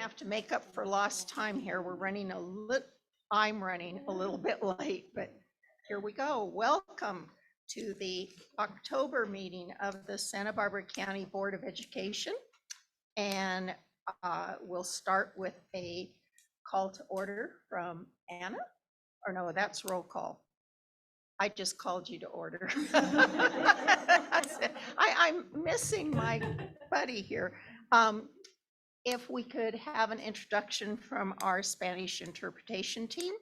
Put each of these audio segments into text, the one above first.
have to make up for lost time here. I'm running a little bit late, but here we go. Welcome to the October meeting of the Santa Barbara County Board of Education. And we'll start with a call to order from Anna, or no, that's roll call. I just called you to order. I'm missing my buddy here. If we could have an introduction from our Spanish interpretation team,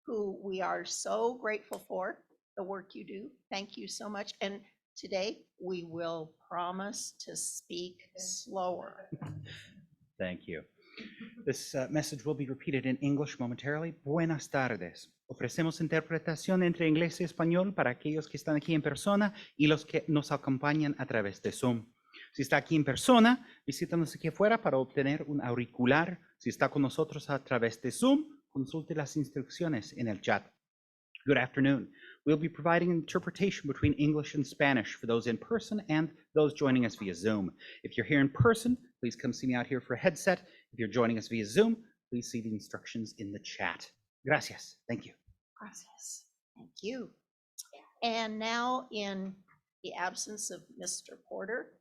who we are so grateful for the work you do. Thank you so much. And today we will promise to speak slower. Thank you. This message will be repeated in English momentarily. Buenas tardes. Ofrecemos interpretación entre inglés y español para aquellos que están aquí en persona y los que nos acompañan a través de Zoom. Si está aquí en persona, visítanos aquí afuera para obtener un auricular. Si está con nosotros a través de Zoom, consulte las instrucciones en el chat. Good afternoon. We'll be providing interpretation between English and Spanish for those in person and those joining us via Zoom. If you're here in person, please come see me out here for a headset. If you're joining us via Zoom, please see the instructions in the chat. Gracias. Thank you. Gracias. Thank you. And now, in the absence of Mr. Porter,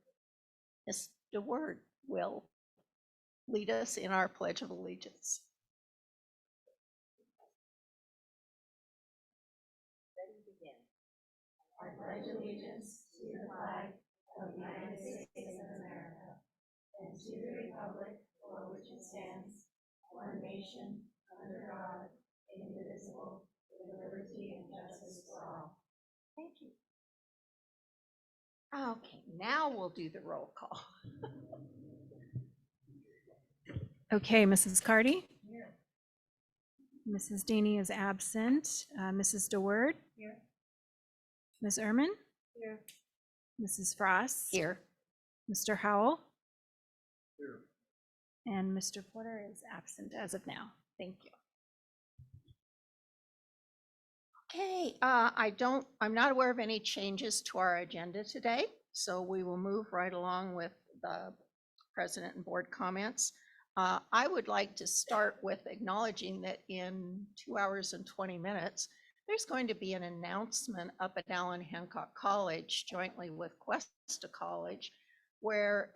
Mr. Word will lead us in our Pledge of Allegiance. Ready to begin. I pledge allegiance to the flag of the United States of America and to the republic for which it stands, one nation, under God, indivisible, with liberty and justice for all. Thank you. Okay, now we'll do the roll call. Okay, Mrs. Carty? Here. Mrs. Daney is absent. Mrs. DeWord? Here. Ms. Ehrman? Here. Mrs. Frost? Here. Mr. Howell? Here. And Mr. Porter is absent as of now. Thank you. Okay, I'm not aware of any changes to our agenda today, so we will move right along with the president and board comments. I would like to start with acknowledging that in 2 hours and 20 minutes, there's going to be an announcement up at Allen Hancock College jointly with Cuesta College, where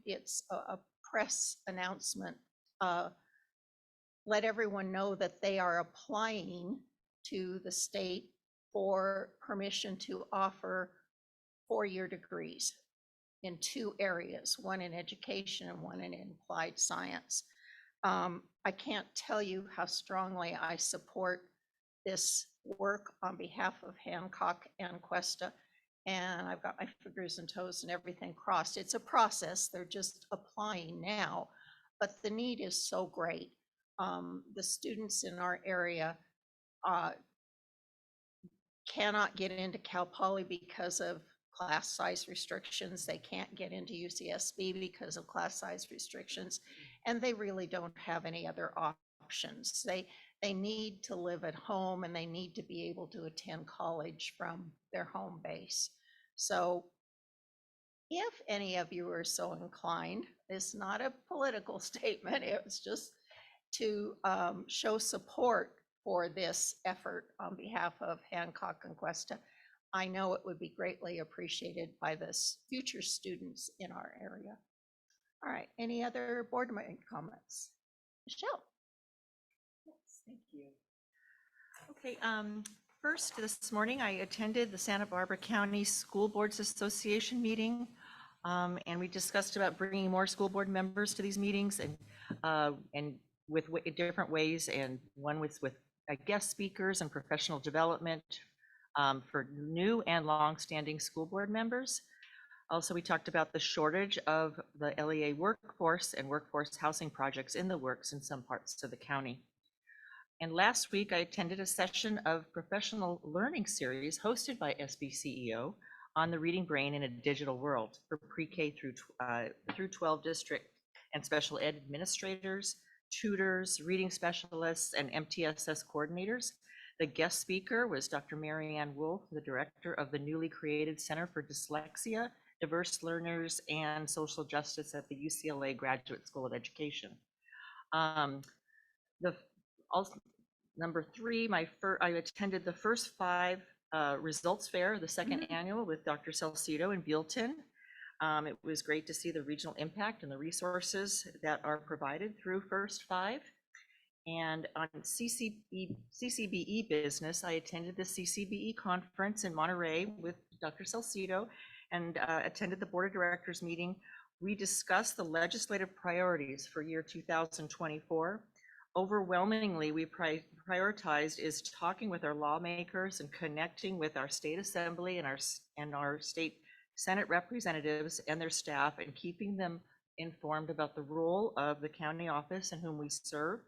it's a press announcement. Let everyone know that they are applying to the state for permission to offer 4-year degrees in 2 areas, one in education and one in applied science. I can't tell you how strongly I support this work on behalf of Hancock and Cuesta, and I've got my fingers and toes and everything crossed. It's a process. They're just applying now, but the need is so great. The students in our area cannot get into Cal Poly because of class size restrictions. They can't get into UCSB because of class size restrictions, and they really don't have any other options. They need to live at home, and they need to be able to attend college from their home base. So if any of you are so inclined, it's not a political statement, it's just to show support for this effort on behalf of Hancock and Cuesta. I know it would be greatly appreciated by the future students in our area. All right, any other board member comments? Michelle? Yes, thank you. Okay, first this morning I attended the Santa Barbara County School Boards Association meeting, and we discussed about bringing more school board members to these meetings and with different ways, and one with guest speakers and professional development for new and long-standing school board members. Also, we talked about the shortage of the LEA workforce and workforce housing projects in the works in some parts of the county. And last week, I attended a session of professional learning series hosted by SBCEO on the reading brain in a digital world for pre-K through 12 district and special ed administrators, tutors, reading specialists, and MTSS coordinators. The guest speaker was Dr. Marianne Wolf, the director of the newly created Center for Dyslexia, Diverse Learners, and Social Justice at the UCLA Graduate School of Education. The also number 3, I attended the first 5 results fair, the second annual with Dr. Salcido in Buellton. It was great to see the regional impact and the resources that are provided through First 5. And on CCBE business, I attended the CCBE conference in Monterey with Dr. Salcido and attended the board of directors meeting. We discussed the legislative priorities for year 2024. Overwhelmingly, we prioritized is talking with our lawmakers and connecting with our state assembly and our state Senate representatives and their staff, and keeping them informed about the role of the county office and whom we serve.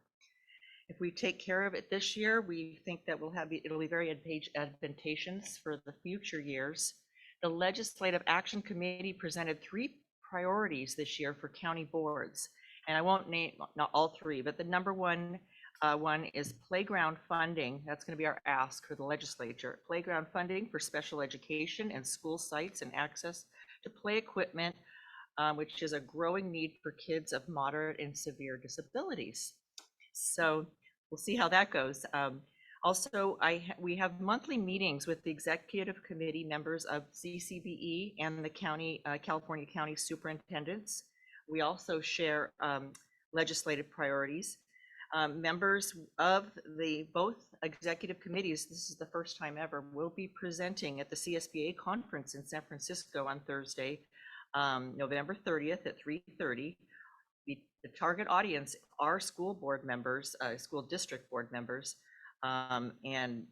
If we take care of it this year, we think that it'll be very advantageous for the future years. The Legislative Action Committee presented 3 priorities this year for county boards. And I won't name, not all 3, but the number one is playground funding. That's going to be our ask for the legislature. Playground funding for special education and school sites and access to play equipment, which is a growing need for kids of moderate and severe disabilities. So we'll see how that goes. Also, we have monthly meetings with the executive committee members of CCBE and the California County Superintendents. We also share legislative priorities. Members of both executive committees, this is the first time ever, will be presenting at the CSBA conference in San Francisco on Thursday, November 30th at 3:30. The target audience are school board members, school district board members, and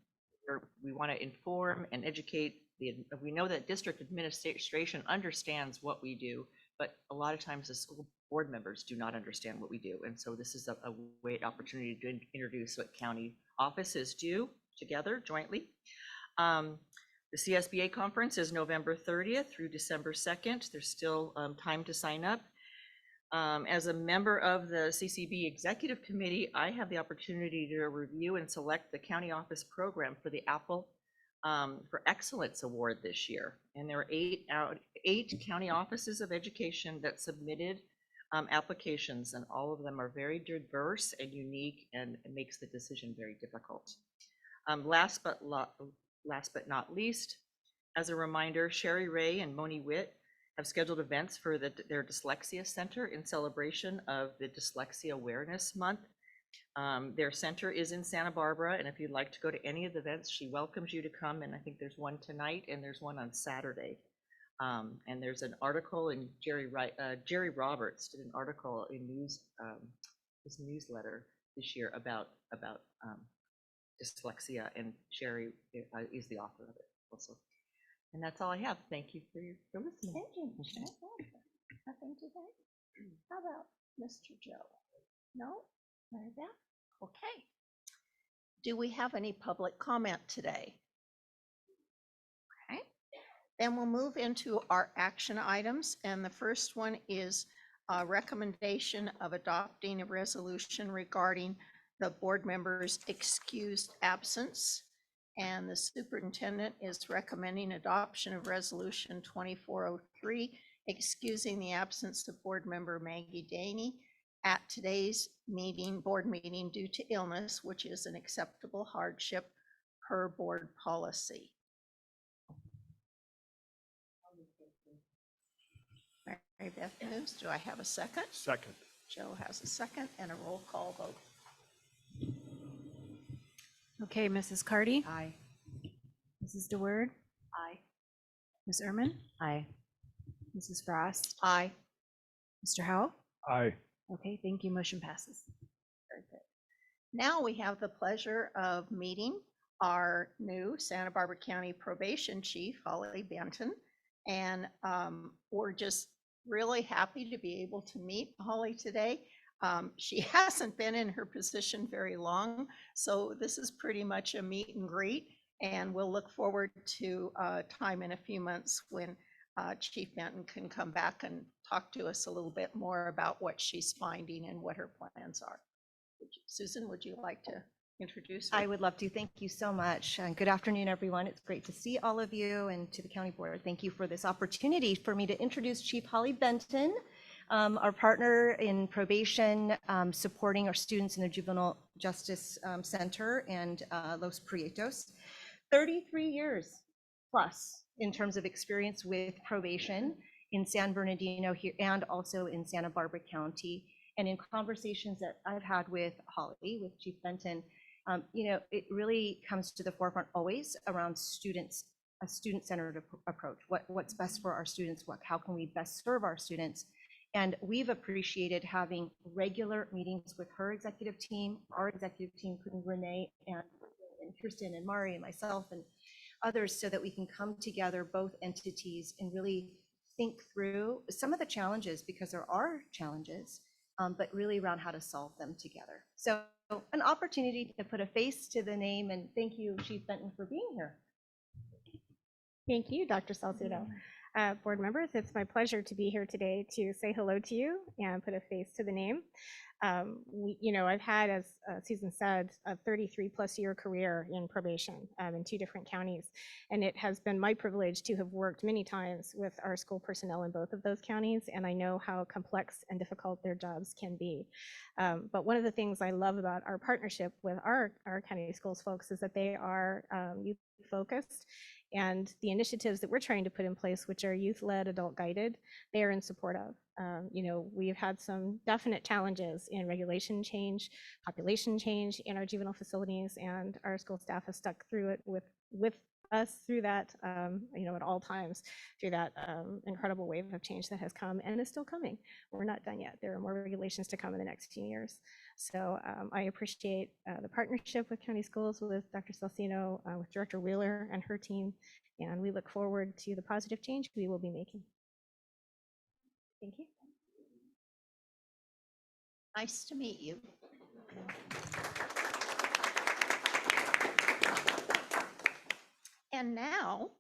we want to inform and educate. We know that district administration understands what we do, but a lot of times the school board members do not understand what we do. And so this is a great opportunity to introduce what county offices do together jointly. The CSBA conference is November 30th through December 2nd. There's still time to sign up. As a member of the CCB Executive Committee, I have the opportunity to review and select the county office program for the Apple for Excellence Award this year. And there are 8 county offices of education that submitted applications, and all of them are very diverse and unique, and it makes the decision very difficult. Last but not least, as a reminder, Sherry Ray and Moni Witt have scheduled events for their Dyslexia Center in celebration of the Dyslexia Awareness Month. Their center is in Santa Barbara, and if you'd like to go to any of the events, she welcomes you to come. And I think there's one tonight and there's one on Saturday. And there's an article in Jerry Roberts did an article in his newsletter this year about dyslexia, and Jerry is the author of it also. And that's all I have. Thank you for listening. Thank you, Michelle. Nothing today. How about Mr. Joe? No? None of that? Okay. Do we have any public comment today? Okay. Then we'll move into our action items. And the first one is a recommendation of adopting a resolution regarding the board members' excused absence. And the superintendent is recommending adoption of resolution 2403, excusing the absence of board member Maggie Daney at today's board meeting due to illness, which is an acceptable hardship per board policy. Mary Beth moves. Do I have a second? Second. Joe has a second, and a roll call vote. Okay, Mrs. Cardy? Aye. Mrs. DeWord? Aye. Ms. Ehrman? Aye. Mrs. Frost? Aye. Mr. Howell? Aye. Okay, thank you. Motion passes. Very good. Now we have the pleasure of meeting our new Santa Barbara County Probation Chief, Holly Benton. And we're just really happy to be able to meet Holly today. She hasn't been in her position very long, so this is pretty much a meet and greet. And we'll look forward to time in a few months when Chief Benton can come back and talk to us a little bit more about what she's finding and what her plans are. Susan, would you like to introduce her? I would love to. Thank you so much. Good afternoon, everyone. It's great to see all of you, and to the county board, thank you for this opportunity for me to introduce Chief Holly Benton. Our partner in probation, supporting our students in the Juvenile Justice Center and Los Prietos. 33 years plus in terms of experience with probation in San Bernardino here and also in Santa Barbara County. And in conversations that I've had with Holly, with Chief Benton, it really comes to the forefront always around students, a student-centered approach. What's best for our students? How can we best serve our students? And we've appreciated having regular meetings with her executive team, our executive team, including Renee and Kirsten and Mari and myself and others, so that we can come together, both entities, and really think through some of the challenges, because there are challenges, but really around how to solve them together. So an opportunity to put a face to the name, and thank you, Chief Benton, for being here. Thank you, Dr. Salcido. Board members, it's my pleasure to be here today to say hello to you and put a face to the name. I've had, as Susan said, a 33+ year career in probation in 2 different counties. And it has been my privilege to have worked many times with our school personnel in both of those counties. And I know how complex and difficult their jobs can be. But one of the things I love about our partnership with our county schools folks is that they are youth focused. And the initiatives that we're trying to put in place, which are youth-led, adult-guided, they are in support of. We've had some definite challenges in regulation change, population change in our juvenile facilities, and our school staff has stuck through it with us through that, at all times, through that incredible wave of change that has come and is still coming. We're not done yet. There are more regulations to come in the next few years. So I appreciate the partnership with county schools, with Dr. Salcino, with Director Wheeler and her team, and we look forward to the positive change we will be making. Thank you. Nice to meet you. And now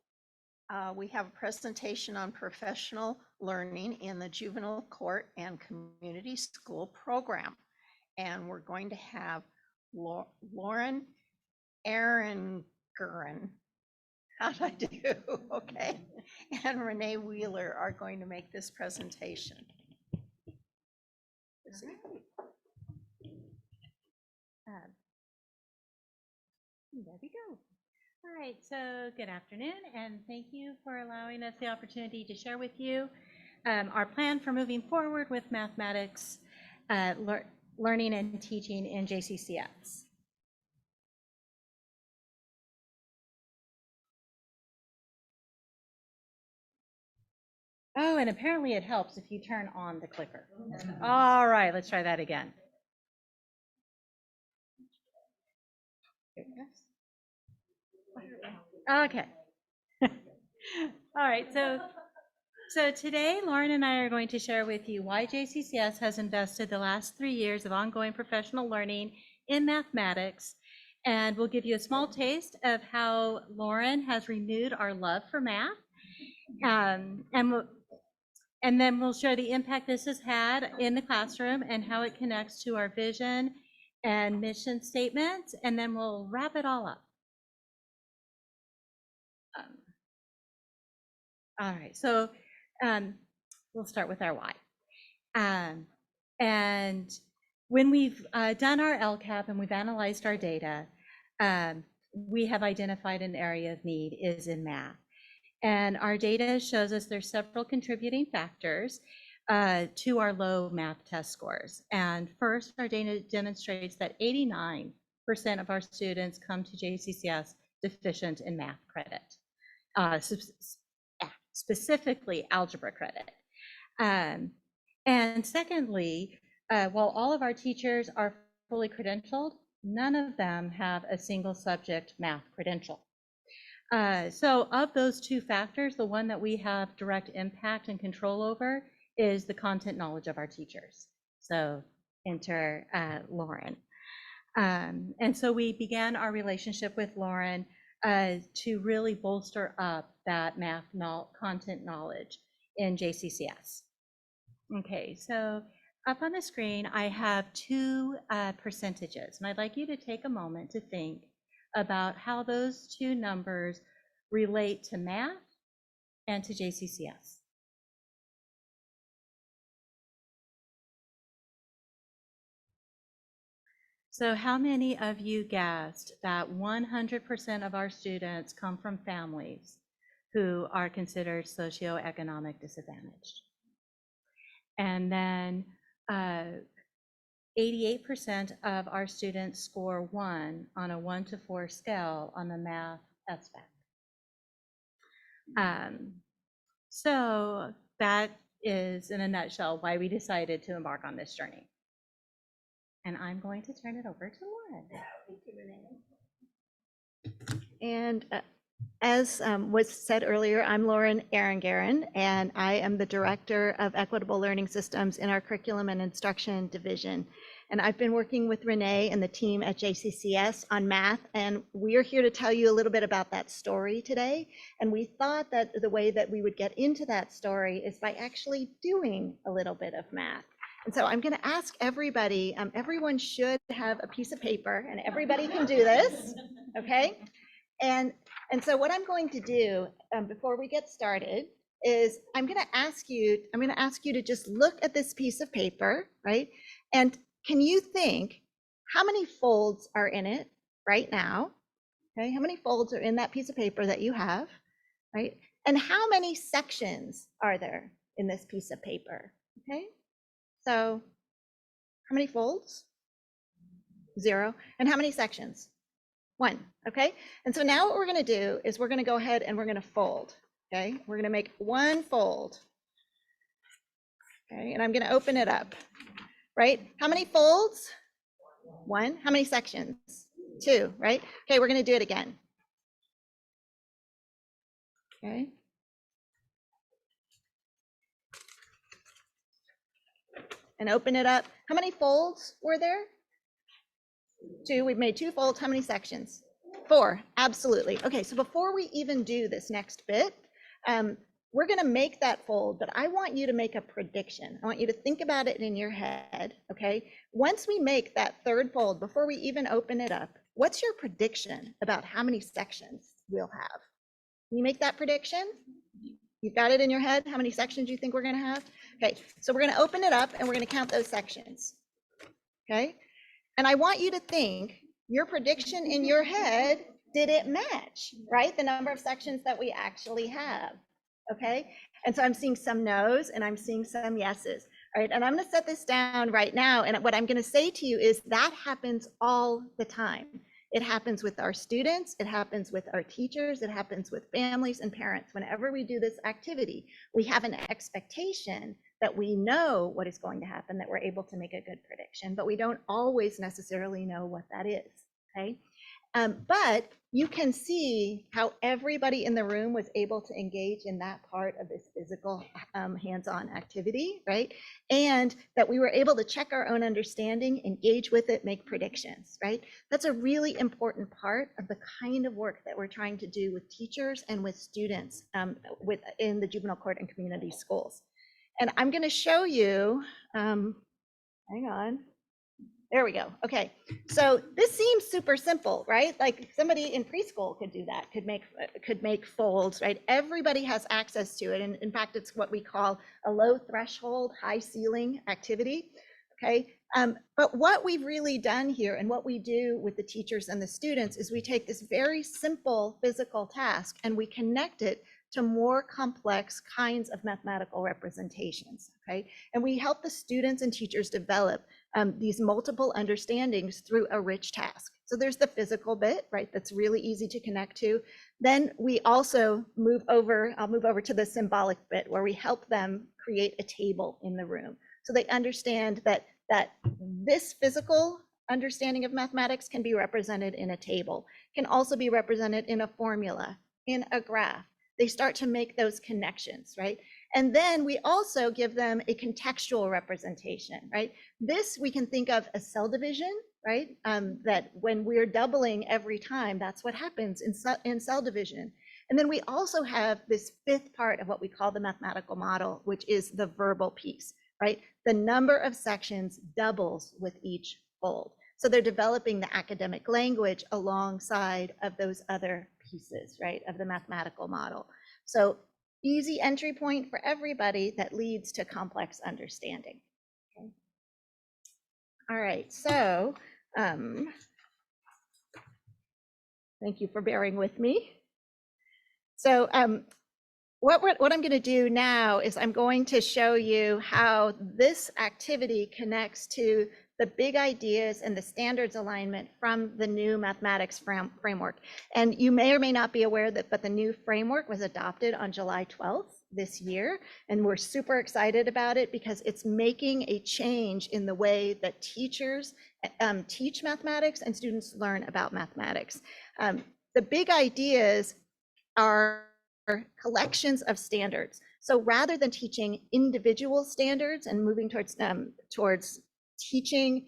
we have a presentation on professional learning in the juvenile court and community school program. And we're going to have Lauren Arenguren. How'd I do? Okay. And Renee Wheeler are going to make this presentation. There we go. All right, so good afternoon, and thank you for allowing us the opportunity to share with you our plan for moving forward with mathematics learning and teaching in JCCS. Oh, and apparently it helps if you turn on the clicker. All right, let's try that again. Okay. All right, so today Lauren and I are going to share with you why JCCS has invested the last 3 years of ongoing professional learning in mathematics, and we'll give you a small taste of how Lauren has renewed our love for math, and then we'll share the impact this has had in the classroom and how it connects to our vision and mission statements, and then we'll wrap it all up. All right, so we'll start with our why. And when we've done our LCAP and we've analyzed our data, we have identified an area of need is in math. And our data shows us there's several contributing factors to our low math test scores. And first, our data demonstrates that 89% of our students come to JCCS deficient in math credit, specifically algebra credit. And secondly, while all of our teachers are fully credentialed, none of them have a single subject math credential. So of those 2 factors, the one that we have direct impact and control over is the content knowledge of our teachers. So enter Lauren. And so we began our relationship with Lauren to really bolster up that math content knowledge in JCCS. Okay, so up on the screen, I have 2 percentages, and I'd like you to take a moment to think about how those 2 numbers relate to math and to JCCS. So how many of you guessed that 100% of our students come from families who are considered socioeconomic disadvantaged? And then 88% of our students score 1 on a 1 to 4 scale on the math SBAC. So that is, in a nutshell, why we decided to embark on this journey. And I'm going to turn it over to Lauren. And as was said earlier, I'm Lauren Arangaran, and I am the Director of Equitable Learning Systems in our Curriculum and Instruction Division. And I've been working with Renee and the team at JCCS on math, and we are here to tell you a little bit about that story today. And we thought that the way that we would get into that story is by actually doing a little bit of math. And so I'm going to ask everybody, everyone should have a piece of paper, and everybody can do this, okay? And so what I'm going to do before we get started is I'm going to ask you to just look at this piece of paper, right? And can you think how many folds are in it right now? Okay, how many folds are in that piece of paper that you have, right? And how many sections are there in this piece of paper? Okay, so how many folds? 0. And how many sections? 1. Okay, and so now what we're going to do is we're going to go ahead and we're going to fold. Okay, we're going to make 1 fold. Okay, and I'm going to open it up. Right? How many folds? 1. How many sections? 2, right? Okay, we're going to do it again. Okay. And open it up. How many folds were there? 2. We've made 2 folds. How many sections? 4. Absolutely. Okay, so before we even do this next bit, we're going to make that fold, but I want you to make a prediction. I want you to think about it in your head, okay? Once we make that 3rd fold, before we even open it up, what's your prediction about how many sections we'll have? Can you make that prediction? You've got it in your head, how many sections you think we're going to have? Okay, so we're going to open it up and we're going to count those sections, okay? And I want you to think, your prediction in your head, did it match, right? The number of sections that we actually have. Okay, and so I'm seeing some no's and I'm seeing some yeses. All right, and I'm going to set this down right now. And what I'm going to say to you is that happens all the time. It happens with our students, it happens with our teachers, it happens with families and parents. Whenever we do this activity, we have an expectation that we know what is going to happen, that we're able to make a good prediction, but we don't always necessarily know what that is. Okay. But you can see how everybody in the room was able to engage in that part of this physical hands-on activity, right? And that we were able to check our own understanding, engage with it, make predictions, right? That's a really important part of the kind of work that we're trying to do with teachers and with students in the juvenile court and community schools. And I'm going to show you, hang on. There we go. Okay, so this seems super simple, right? Like somebody in preschool could do that, could make folds, right? Everybody has access to it. And in fact, it's what we call a low threshold, high ceiling activity. Okay, but what we've really done here and what we do with the teachers and the students is we take this very simple physical task and we connect it to more complex kinds of mathematical representations, okay? And we help the students and teachers develop these multiple understandings through a rich task. So there's the physical bit, right? That's really easy to connect to. Then we also I'll move over to the symbolic bit where we help them create a table in the room. So they understand that this physical understanding of mathematics can be represented in a table, can also be represented in a formula, in a graph. They start to make those connections, right? And then we also give them a contextual representation, right? This we can think of as cell division, right? That when we're doubling every time, that's what happens in cell division. And then we also have this 5th part of what we call the mathematical model, which is the verbal piece, right? The number of sections doubles with each fold. So they're developing the academic language alongside of those other pieces, right, of the mathematical model. So easy entry point for everybody that leads to complex understanding. Okay. All right, so Thank you for bearing with me. So what I'm going to do now is I'm going to show you how this activity connects to the big ideas and the standards alignment from the new mathematics framework. And you may or may not be aware that, but the new framework was adopted on July 12th this year. And we're super excited about it because it's making a change in the way that teachers teach mathematics and students learn about mathematics. The big ideas are collections of standards. So rather than teaching individual standards and moving towards teaching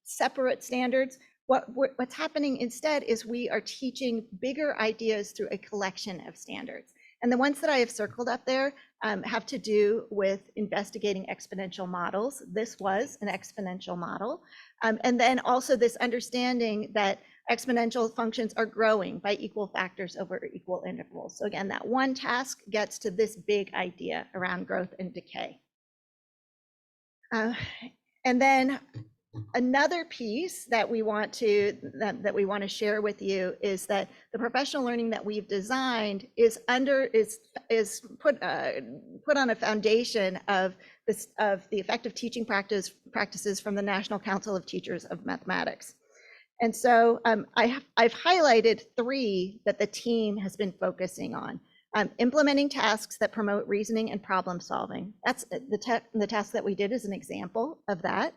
separate standards, what's happening instead is we are teaching bigger ideas through a collection of standards. And the ones that I have circled up there have to do with investigating exponential models. This was an exponential model. And then also this understanding that exponential functions are growing by equal factors over equal intervals. So again, that one task gets to this big idea around growth and decay. And then another piece that we want to share with you is that the professional learning that we've designed is put on a foundation of the effective teaching practices from the National Council of Teachers of Mathematics. And so I've highlighted 3 that the team has been focusing on. Implementing tasks that promote reasoning and problem solving. That's the task that we did as an example of that.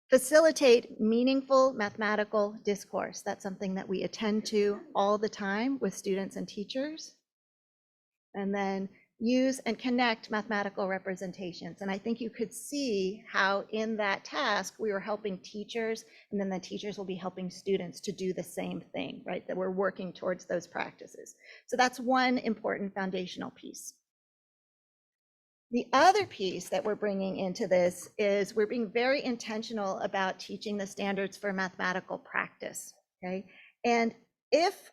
Facilitate meaningful mathematical discourse. That's something that we attend to all the time with students and teachers. And then use and connect mathematical representations. And I think you could see how in that task we were helping teachers, and then the teachers will be helping students to do the same thing, right? That we're working towards those practices. So that's one important foundational piece. The other piece that we're bringing into this is we're being very intentional about teaching the standards for mathematical practice, okay? And if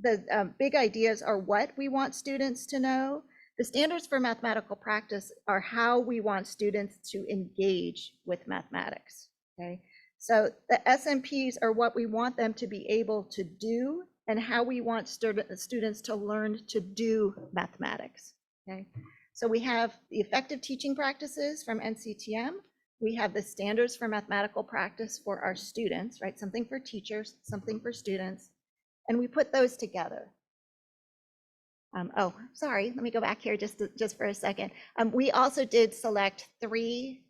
the big ideas are what we want students to know, the standards for mathematical practice are how we want students to engage with mathematics, okay? So the SMPs are what we want them to be able to do and how we want students to learn to do mathematics, okay? So we have the effective teaching practices from NCTM. We have the standards for mathematical practice for our students, right? Something for teachers, something for students. And we put those together. Oh, sorry, let me go back here just for a second. We also did select 3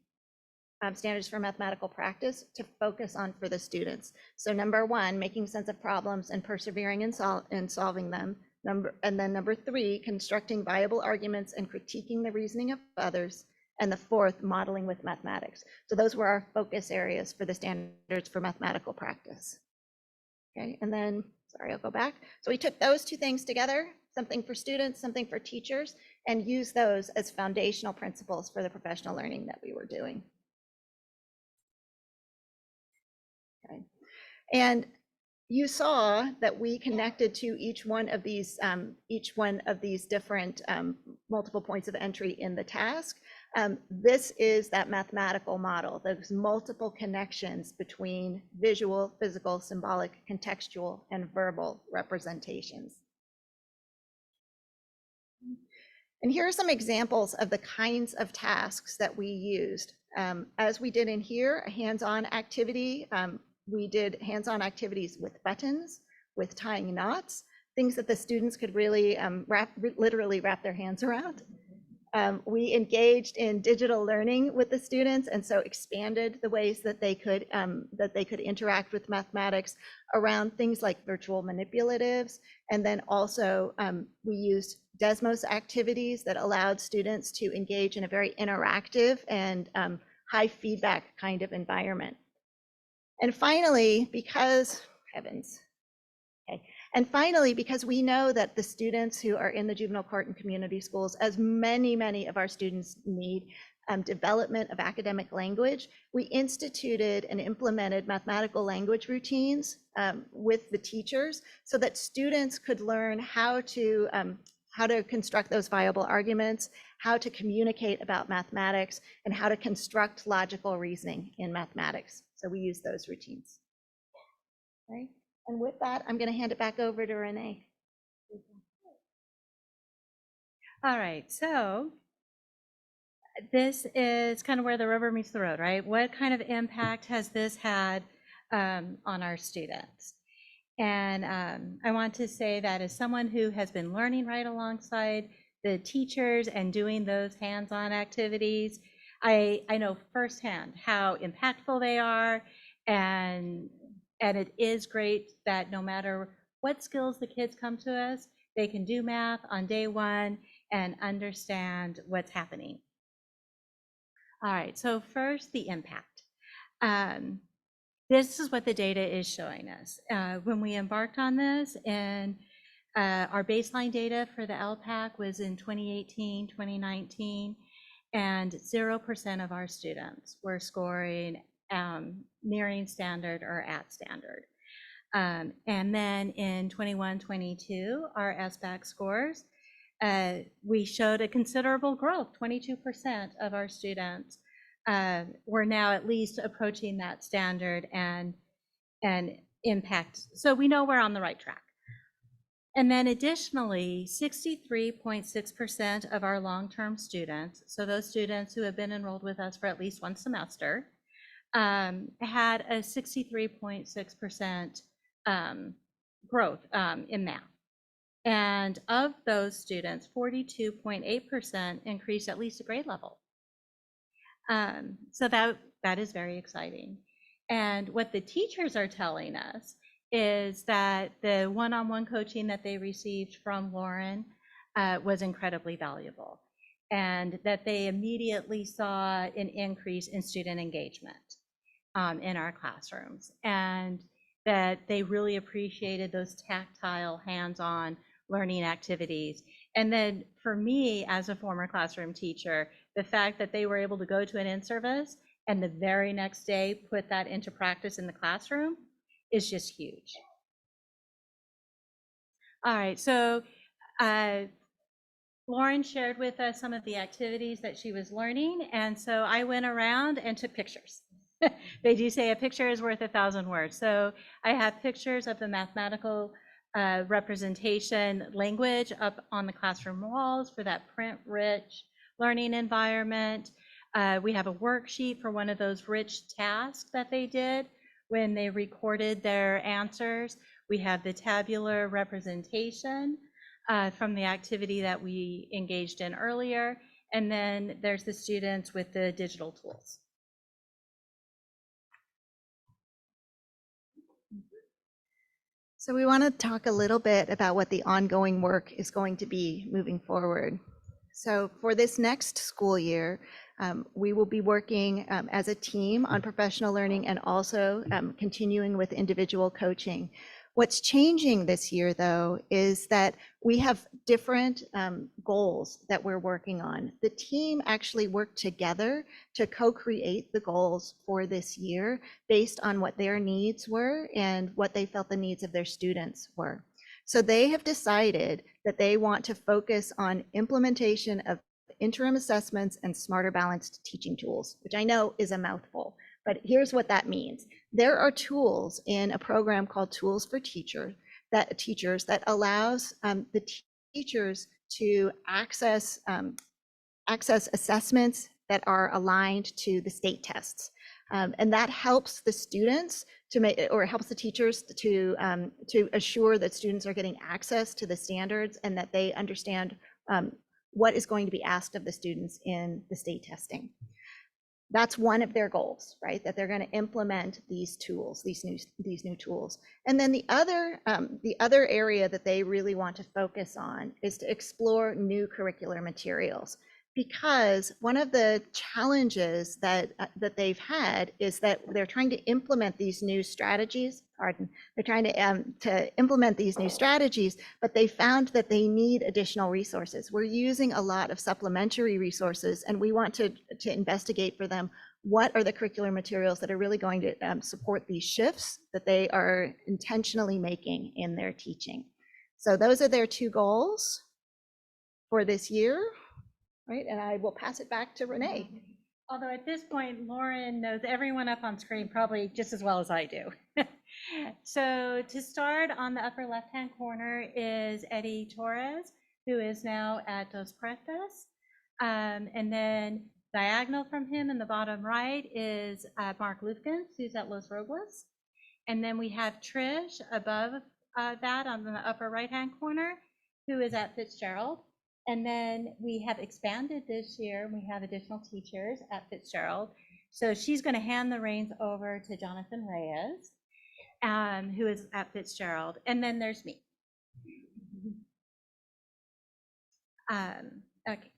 standards for mathematical practice to focus on for the students. So number 1, making sense of problems and persevering in solving them. And then number 3, constructing viable arguments and critiquing the reasoning of others. And the 4th, modeling with mathematics. So those were our focus areas for the standards for mathematical practice. Okay, and then, sorry, I'll go back. So we took those 2 things together, something for students, something for teachers, and used those as foundational principles for the professional learning that we were doing. Okay, and you saw that we connected to each one of these different multiple points of entry in the task. This is that mathematical model, those multiple connections between visual, physical, symbolic, contextual, and verbal representations. And here are some examples of the kinds of tasks that we used. As we did in here, a hands-on activity, we did hands-on activities with buttons, with tying knots, things that the students could really literally wrap their hands around. We engaged in digital learning with the students, and so expanded the ways that they could interact with mathematics around things like virtual manipulatives. And then also we used Desmos activities that allowed students to engage in a very interactive and high feedback kind of environment. And finally, because because we know that the students who are in the juvenile court and community schools, as many of our students need development of academic language, we instituted and implemented mathematical language routines with the teachers so that students could learn how to how to construct those viable arguments, how to communicate about mathematics, and how to construct logical reasoning in mathematics. So we use those routines. Okay. And with that, I'm going to hand it back over to Renee. All right, so this is kind of where the rubber meets the road, right? What kind of impact has this had on our students? And I want to say that as someone who has been learning right alongside the teachers and doing those hands-on activities, I know firsthand how impactful they are, and it is great that no matter what skills the kids come to us, they can do math on day one and understand what's happening. All right, so first, the impact. This is what the data is showing us. When we embarked on this, and our baseline data for the LPAC was in 2018, 2019, and 0% of our students were scoring nearing standard or at standard. And then in 21, 22, our SBAC scores, we showed a considerable growth. 22% of our students were now at least approaching that standard and impact. So we know we're on the right track. And then additionally, 63.6% of our long-term students, so those students who have been enrolled with us for at least one semester, had a 63.6% growth in math. And of those students, 42.8% increased at least a grade level. So that is very exciting. And what the teachers are telling us is that the one-on-one coaching that they received from Lauren was incredibly valuable, and that they immediately saw an increase in student engagement in our classrooms, and that they really appreciated those tactile, hands-on learning activities. And then for me, as a former classroom teacher, the fact that they were able to go to an in-service and the very next day put that into practice in the classroom is just huge. All right, so Lauren shared with us some of the activities that she was learning, and so I went around and took pictures. They do say a picture is worth 1,000 words. So I have pictures of the mathematical representation language up on the classroom walls for that print-rich learning environment. We have a worksheet for one of those rich tasks that they did when they recorded their answers. We have the tabular representation from the activity that we engaged in earlier. And then there's the students with the digital tools. So we want to talk a little bit about what the ongoing work is going to be moving forward. So for this next school year, we will be working as a team on professional learning and also continuing with individual coaching. What's changing this year, though, is that we have different goals that we're working on. The team actually worked together to co-create the goals for this year based on what their needs were and what they felt the needs of their students were. So they have decided that they want to focus on implementation of interim assessments and smarter balanced teaching tools, which I know is a mouthful, but here's what that means. There are tools in a program called Tools for Teachers that allows the teachers to access assessments that are aligned to the state tests. And that helps the students to make, or helps the teachers to assure that students are getting access to the standards and that they understand what is going to be asked of the students in the state testing. That's one of their goals, right? That they're going to implement these tools, these new tools. And then the other area that they really want to focus on is to explore new curricular materials. Because one of the challenges that they've had is that they're trying to implement these new strategies. They're trying to implement these new strategies, but they found that they need additional resources. We're using a lot of supplementary resources, and we want to investigate for them what are the curricular materials that are really going to support these shifts that they are intentionally making in their teaching. So those are their two goals. for this year, right? And I will pass it back to Renee. Although at this point, Lauren knows everyone up on screen probably just as well as I do. So to start, on the upper left-hand corner is Eddie Torres, who is now at Dos Pretas. And then diagonal from him in the bottom right is Mark Lufkins, who's at Los Robles. And then we have Trish above that on the upper right-hand corner, who is at Fitzgerald. And then we have expanded this year. We have additional teachers at Fitzgerald. So she's going to hand the reins over to Jonathan Reyes, who is at Fitzgerald. And then there's me. Okay.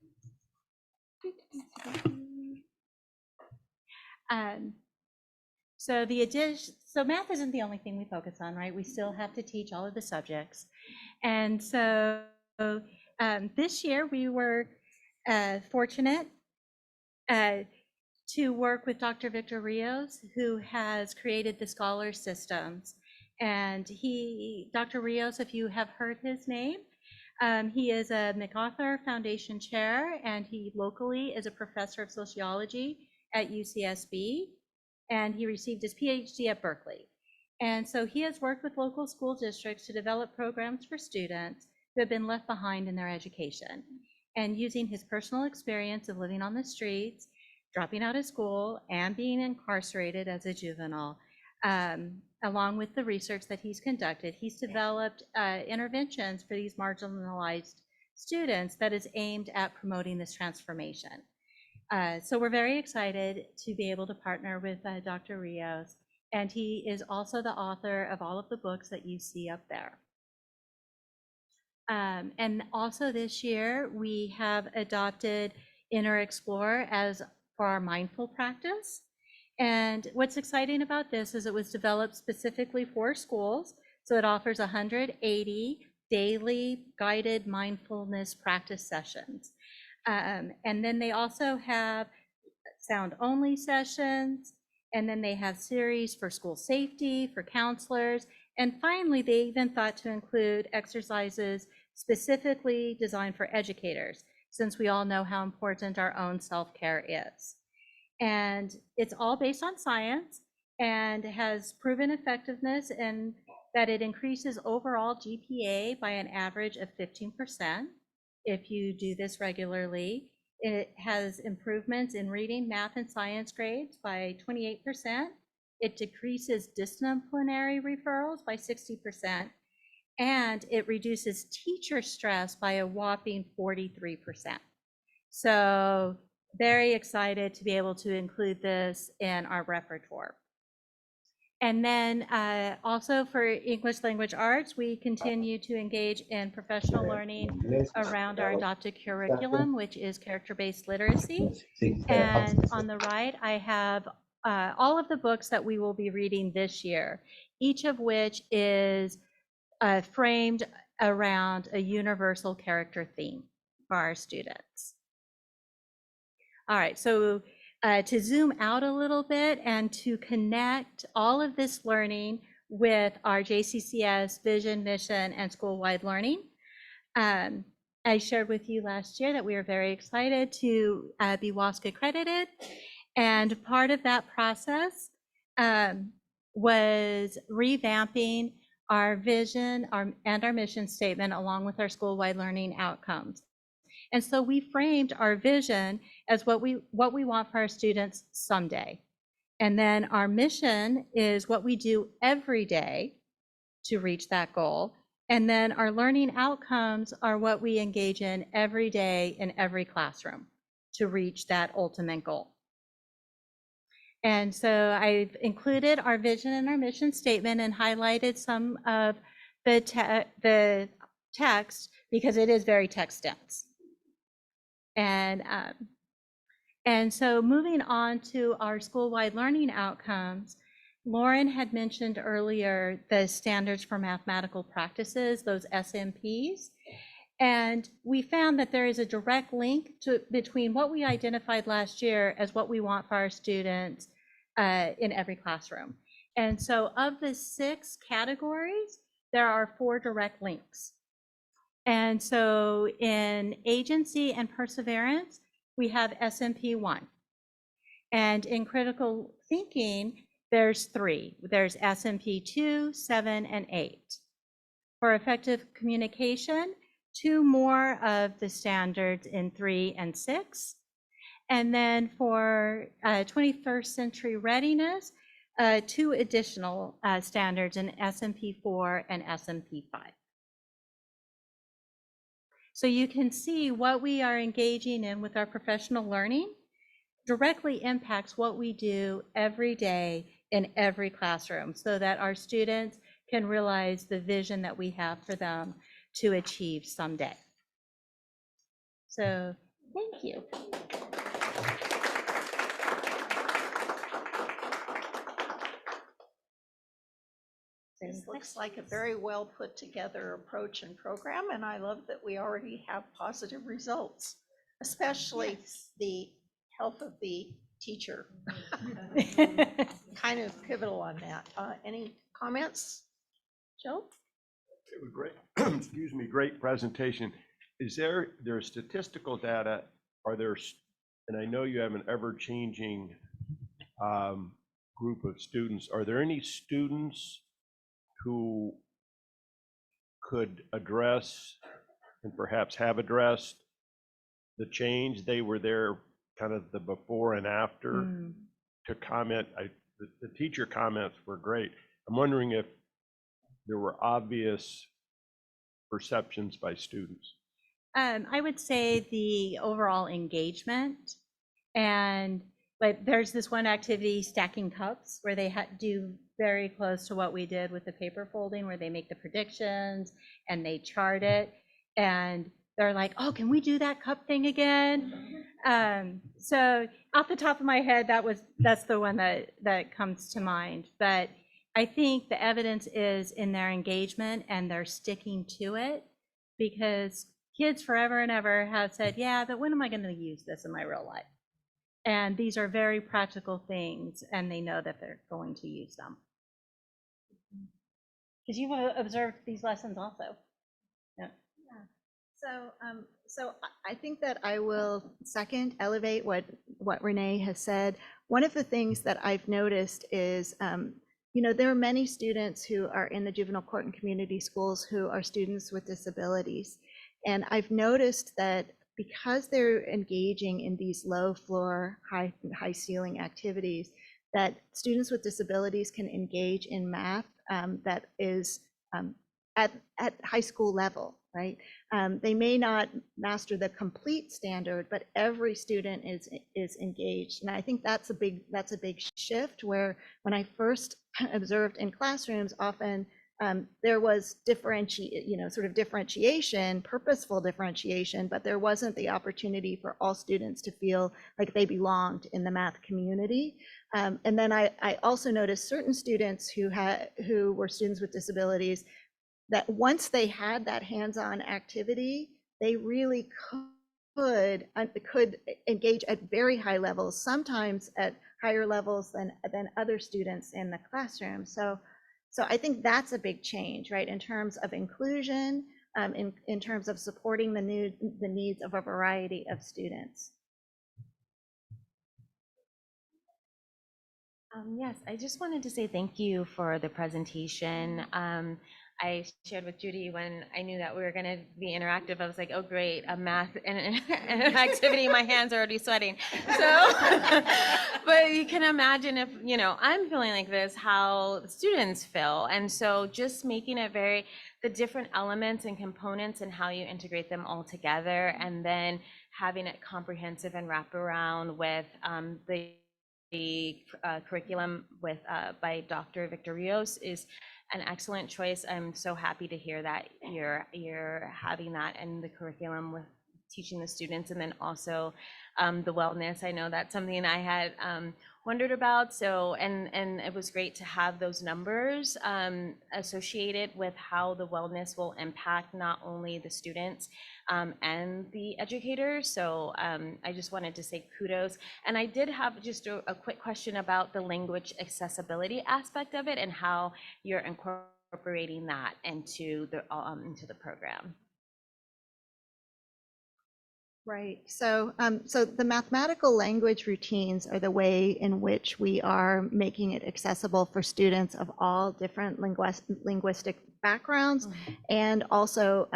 So math isn't the only thing we focus on, right? We still have to teach all of the subjects. And so this year we were fortunate to work with Dr. Victor Rios, who has created the Scholar Systems. And Dr. Rios, if you have heard his name, he is a MacArthur Foundation Chair, and he locally is a professor of sociology at UCSB, and he received his PhD at Berkeley. And so he has worked with local school districts to develop programs for students who have been left behind in their education. And using his personal experience of living on the streets, dropping out of school, and being incarcerated as a juvenile, along with the research that he's conducted, he's developed interventions for these marginalized students that is aimed at promoting this transformation. So we're very excited to be able to partner with Dr. Rios, and he is also the author of all of the books that you see up there. And also this year, we have adopted Inner Explore as for our mindful practice. And what's exciting about this is it was developed specifically for schools. So it offers 180 daily guided mindfulness practice sessions. And then they also have sound-only sessions, and then they have series for school safety, for counselors, and finally, they even thought to include exercises specifically designed for educators, since we all know how important our own self-care is. And it's all based on science and has proven effectiveness in that it increases overall GPA by an average of 15%. If you do this regularly, it has improvements in reading, math, and science grades by 28%. It decreases disciplinary referrals by 60%, and it reduces teacher stress by a whopping 43%. So very excited to be able to include this in our repertoire. And then also for English language arts, we continue to engage in professional learning around our adopted curriculum, which is character-based literacy. And on the right, I have all of the books that we will be reading this year, each of which is framed around a universal character theme for our students. All right, so to zoom out a little bit and to connect all of this learning with our JCCS vision, mission, and school-wide learning. I shared with you last year that we are very excited to be WASC accredited, and part of that process was revamping our vision and our mission statement along with our school-wide learning outcomes. And so we framed our vision as what we want for our students someday. And then our mission is what we do every day to reach that goal. And then our learning outcomes are what we engage in every day in every classroom to reach that ultimate goal. And so I've included our vision and our mission statement and highlighted some of the text because it is very text dense. And so moving on to our school-wide learning outcomes, Lauren had mentioned earlier the standards for mathematical practices, those SMPs. And we found that there is a direct link between what we identified last year as what we want for our students in every classroom. And so of the 6 categories, there are 4 direct links. And so in agency and perseverance, we have SMP 1. And in critical thinking, there's 3. There's SMP 2, 7, and 8. For effective communication, 2 more of the standards in 3 and 6. And then for 21st century readiness, 2 additional standards in SMP 4 and SMP 5. So you can see what we are engaging in with our professional learning directly impacts what we do every day in every classroom so that our students can realize the vision that we have for them to achieve someday. So thank you. This looks like a very well put together approach and program, and I love that we already have positive results, especially the health of the teacher. Kind of pivotal on that. Any comments? Joe? It was great. Excuse me, great presentation. Is there statistical data? Are there, and I know you have an ever-changing group of students. Are there any students who could address and perhaps have addressed the change? They were there kind of the before and after to comment. The teacher comments were great. I'm wondering if there were obvious perceptions by students. I would say the overall engagement, and like there's this one activity, stacking cups, where they do very close to what we did with the paper folding, where they make the predictions and they chart it, and they're like, oh, can we do that cup thing again? So off the top of my head, that's the one that comes to mind. But I think the evidence is in their engagement and they're sticking to it, because kids forever and ever have said, yeah, but when am I going to use this in my real life? And these are very practical things, and they know that they're going to use them. Because you've observed these lessons also. Yeah. So I think that I will second, elevate what Renee has said. One of the things that I've noticed is, there are many students who are in the juvenile court and community schools who are students with disabilities. And I've noticed that because they're engaging in these low floor, high ceiling activities, that students with disabilities can engage in math that is at high school level, right? They may not master the complete standard, but every student is engaged. And I think that's a big shift, where when I first observed in classrooms, often there was differentiation, purposeful differentiation, but there wasn't the opportunity for all students to feel like they belonged in the math community. And then I also noticed certain students who were students with disabilities, that once they had that hands-on activity, they really could engage at very high levels, sometimes at higher levels than other students in the classroom. So I think that's a big change, right, in terms of inclusion, in terms of supporting the needs of a variety of students. Yes, I just wanted to say thank you for the presentation. I shared with Judy when I knew that we were going to be interactive. I was like, oh, great, a math and an activity. My hands are already sweating. So, but you can imagine if, I'm feeling like this, how the students feel. And so just making it the different elements and components and how you integrate them all together, and then having it comprehensive and wrap around with the curriculum by Dr. Victor Rios is an excellent choice. I'm so happy to hear that you're having that in the curriculum with teaching the students, and then also the wellness. I know that's something I had wondered about. So, and it was great to have those numbers associated with how the wellness will impact not only the students and the educators. So I just wanted to say kudos. And I did have just a quick question about the language accessibility aspect of it and how you're incorporating that into the program. Right. So, so the mathematical language routines are the way in which we are making it accessible for students of all different linguistic backgrounds, and also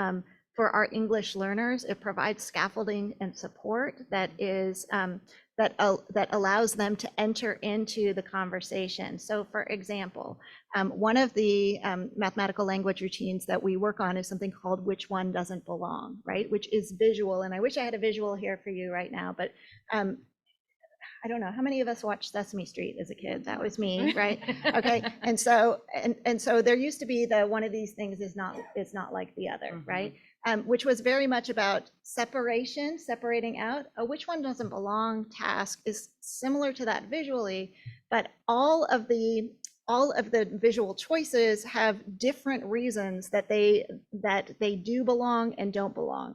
for our English learners. It provides scaffolding and support that is that allows them to enter into the conversation. So, for example, one of the mathematical language routines that we work on is something called "Which One Doesn't Belong," right? Which is visual, and I wish I had a visual here for you right now, but I don't know, how many of us watched Sesame Street as a kid? That was me, right? Okay, and so there used to be the one of these things is not like the other, right? Which was very much about separation, separating out. A which one doesn't belong task is similar to that visually, but all of the visual choices have different reasons that they do belong and don't belong.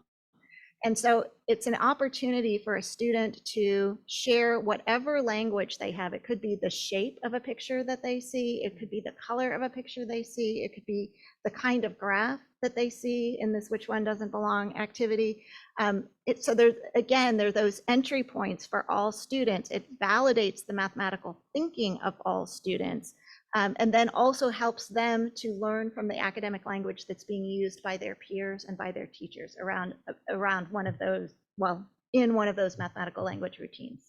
And so it's an opportunity for a student to share whatever language they have. It could be the shape of a picture that they see. It could be the color of a picture they see. It could be the kind of graph that they see in this "Which One Doesn't Belong" activity. So there are those entry points for all students. It validates the mathematical thinking of all students. And then also helps them to learn from the academic language that's being used by their peers and by their teachers around one of those, well, in one of those mathematical language routines.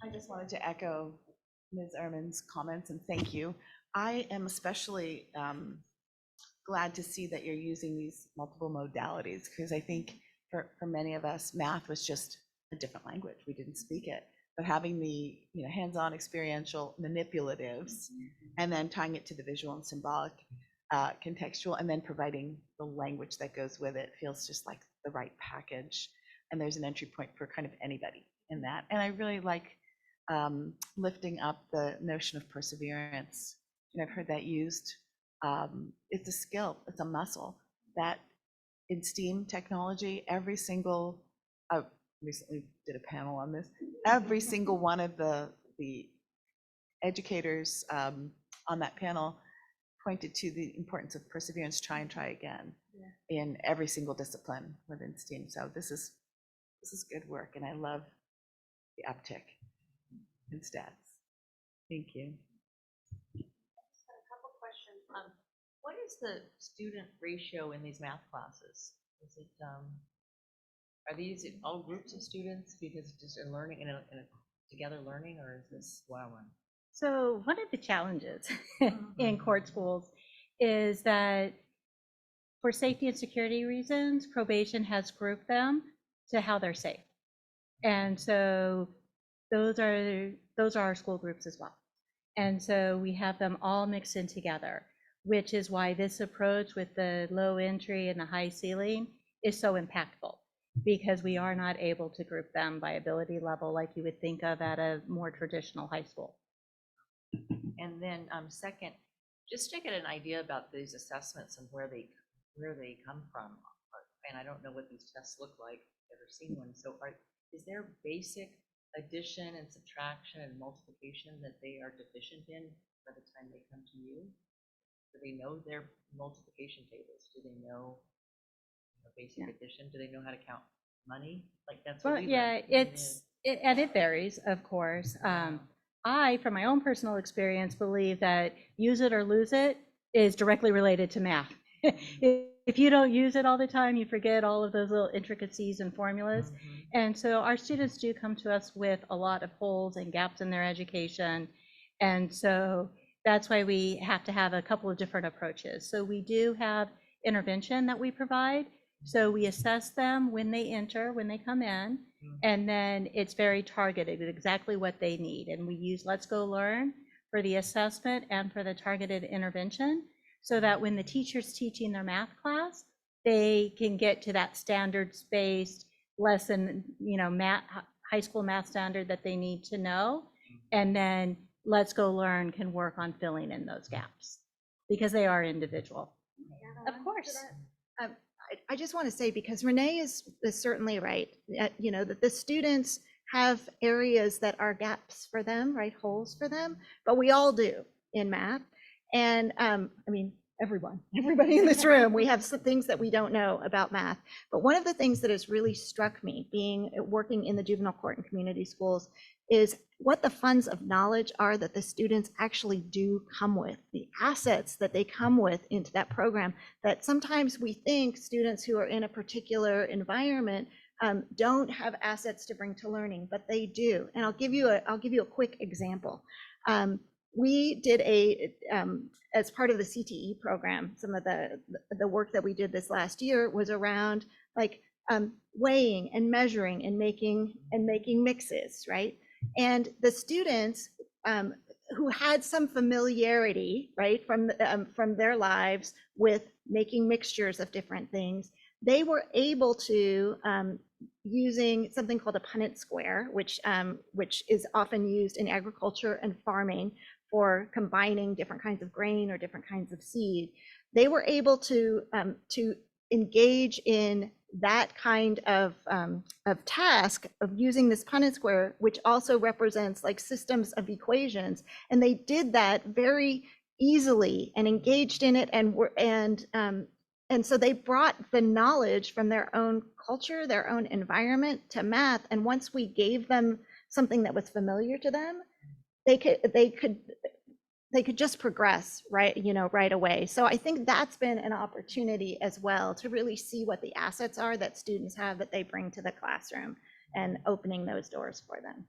I just wanted to echo Ms. Ehrman's comments and thank you. I am especially glad to see that you're using these multiple modalities, because I think for many of us, math was just a different language. We didn't speak it. But having the hands-on experiential manipulatives and then tying it to the visual and symbolic contextual, and then providing the language that goes with it feels just like the right package. And there's an entry point for kind of anybody in that. And I really like lifting up the notion of perseverance. And I've heard that used. It's a skill, it's a muscle that in STEAM technology, every single recently did a panel on this. Every single one of the educators on that panel pointed to the importance of perseverance, try and try again, in every single discipline within STEAM. So this is good work, and I love the uptick in stats. Thank you. A couple questions. What is the student ratio in these math classes? Is it are these all groups of students because just are learning in a together learning, or is this one-on-one? So one of the challenges in court schools is that for safety and security reasons, probation has grouped them to how they're safe. And so those are our school groups as well. And so we have them all mixed in together, which is why this approach with the low entry and the high ceiling is so impactful, because we are not able to group them by ability level like you would think of at a more traditional high school. And then second, just to get an idea about these assessments and where they come from. And I don't know what these tests look like. I've never seen one. So is there basic addition and subtraction and multiplication that they are deficient in by the time they come to you? Do they know their multiplication tables? Do they know basic addition? Do they know how to count money? Like that's what we learned. And it varies, of course. I, from my own personal experience, believe that use it or lose it is directly related to math. If you don't use it all the time, you forget all of those little intricacies and formulas. And so our students do come to us with a lot of holes and gaps in their education. And so that's why we have to have a couple of different approaches. So we do have intervention that we provide. So we assess them when they enter, when they come in, and then it's very targeted at exactly what they need. And we use Let's Go Learn for the assessment and for the targeted intervention, so that when the teacher's teaching their math class, they can get to that standards-based lesson, math, high school math standard that they need to know. And then Let's Go Learn can work on filling in those gaps because they are individual. Of course. I just want to say, because Renee is certainly right, that the students have areas that are gaps for them, right, holes for them, but we all do in math. And everybody in this room, we have some things that we don't know about math. But one of the things that has really struck me working in the juvenile court and community schools is what the funds of knowledge are that the students actually do come with, the assets that they come with into that program, that sometimes we think students who are in a particular environment don't have assets to bring to learning, but they do. And I'll give you a quick example. We did as part of the CTE program, some of the work that we did this last year was around like weighing and measuring and making mixes, right? And the students who had some familiarity, right, from their lives with making mixtures of different things, they were able to, using something called a Punnett square, which is often used in agriculture and farming for combining different kinds of grain or different kinds of seed. They were able to engage in that kind of task of using this Punnett square, which also represents like systems of equations. And they did that very easily and engaged in it, and so they brought the knowledge from their own culture, their own environment to math. And once we gave them something that was familiar to them, they could just progress right away. So I think that's been an opportunity as well to really see what the assets are that students have that they bring to the classroom and opening those doors for them.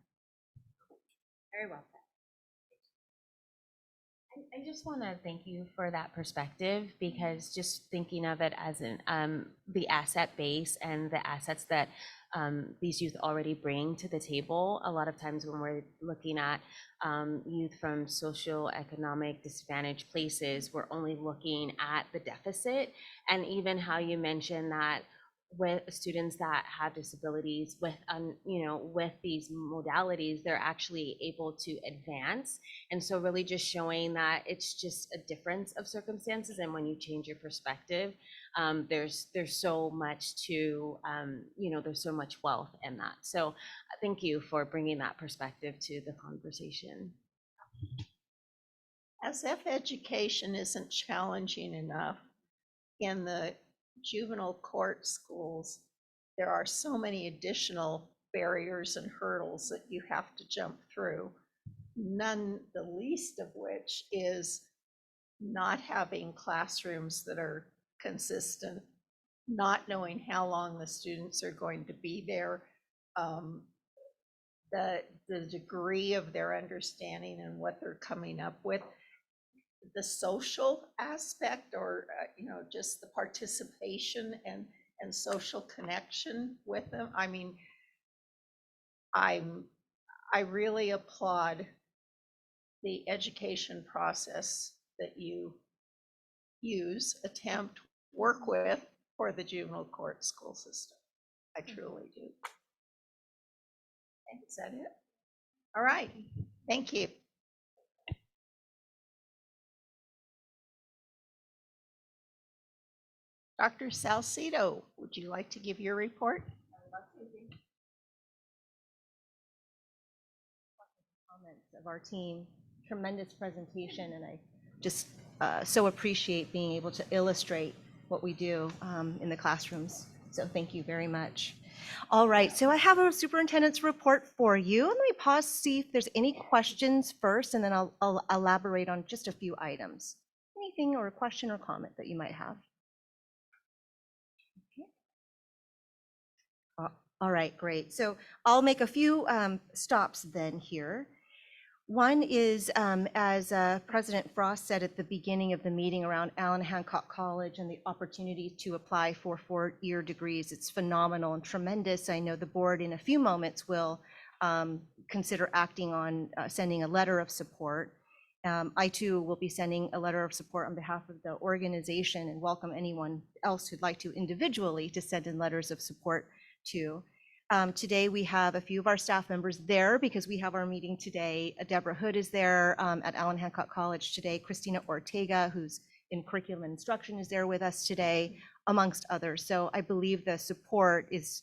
Very well said. I just want to thank you for that perspective, because just thinking of it as the asset base and the assets that these youth already bring to the table. A lot of times when we're looking at youth from socioeconomic disadvantaged places, we're only looking at the deficit. And even how you mentioned that with students that have disabilities with these modalities, they're actually able to advance. And so really just showing that it's just a difference of circumstances, and when you change your perspective, there's so much to there's so much wealth in that. So thank you for bringing that perspective to the conversation. As if education isn't challenging enough, in the juvenile court schools, there are so many additional barriers and hurdles that you have to jump through, none the least of which is not having classrooms that are consistent, not knowing how long the students are going to be there, the degree of their understanding and what they're coming up with, the social aspect, or just the participation and social connection with them. I mean, I really applaud the education process that you attempt, work with for the juvenile court school system. I truly do. Is that it? All right, thank you. Dr. Salcido, would you like to give your report? Comments of our team, tremendous presentation, and I just so appreciate being able to illustrate what we do in the classrooms. So thank you very much. All right, so I have a superintendent's report for you. Let me pause, see if there's any questions first, and then I'll elaborate on just a few items. Anything or a question or comment that you might have? All right, great. So I'll make a few stops then here. One is, as President Frost said at the beginning of the meeting around Allen Hancock College and the opportunity to apply for 4-year degrees. It's phenomenal and tremendous. I know the board in a few moments will consider acting on sending a letter of support. I too will be sending a letter of support on behalf of the organization, and welcome anyone else who'd like to individually to send in letters of support to. Today we have a few of our staff members there because we have our meeting today. Deborah Hood is there at Allen Hancock College today. Christina Ortega, who's in curriculum and instruction, is there with us today, amongst others. So I believe the support is,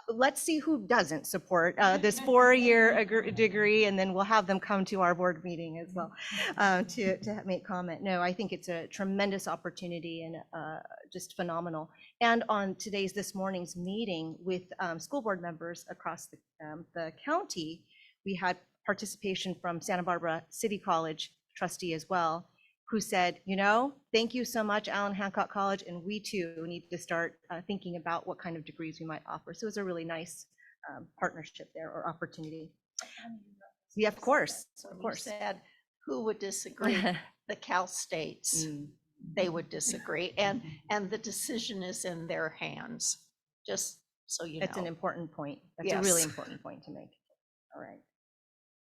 let's see who doesn't support this 4-year degree, and then we'll have them come to our board meeting as well to make comment. No, I think it's a tremendous opportunity and just phenomenal. And on this morning's meeting with school board members across the county, we had participation from Santa Barbara City College trustee as well, who said, thank you so much, Allen Hancock College, and we too need to start thinking about what kind of degrees we might offer. So it was a really nice partnership there, or opportunity. Yeah, of course, of You course. said, who would disagree? The Cal States, they would disagree, and the decision is in their hands, just so you know. It's an important point. That's a really Yes. important point to make. All right.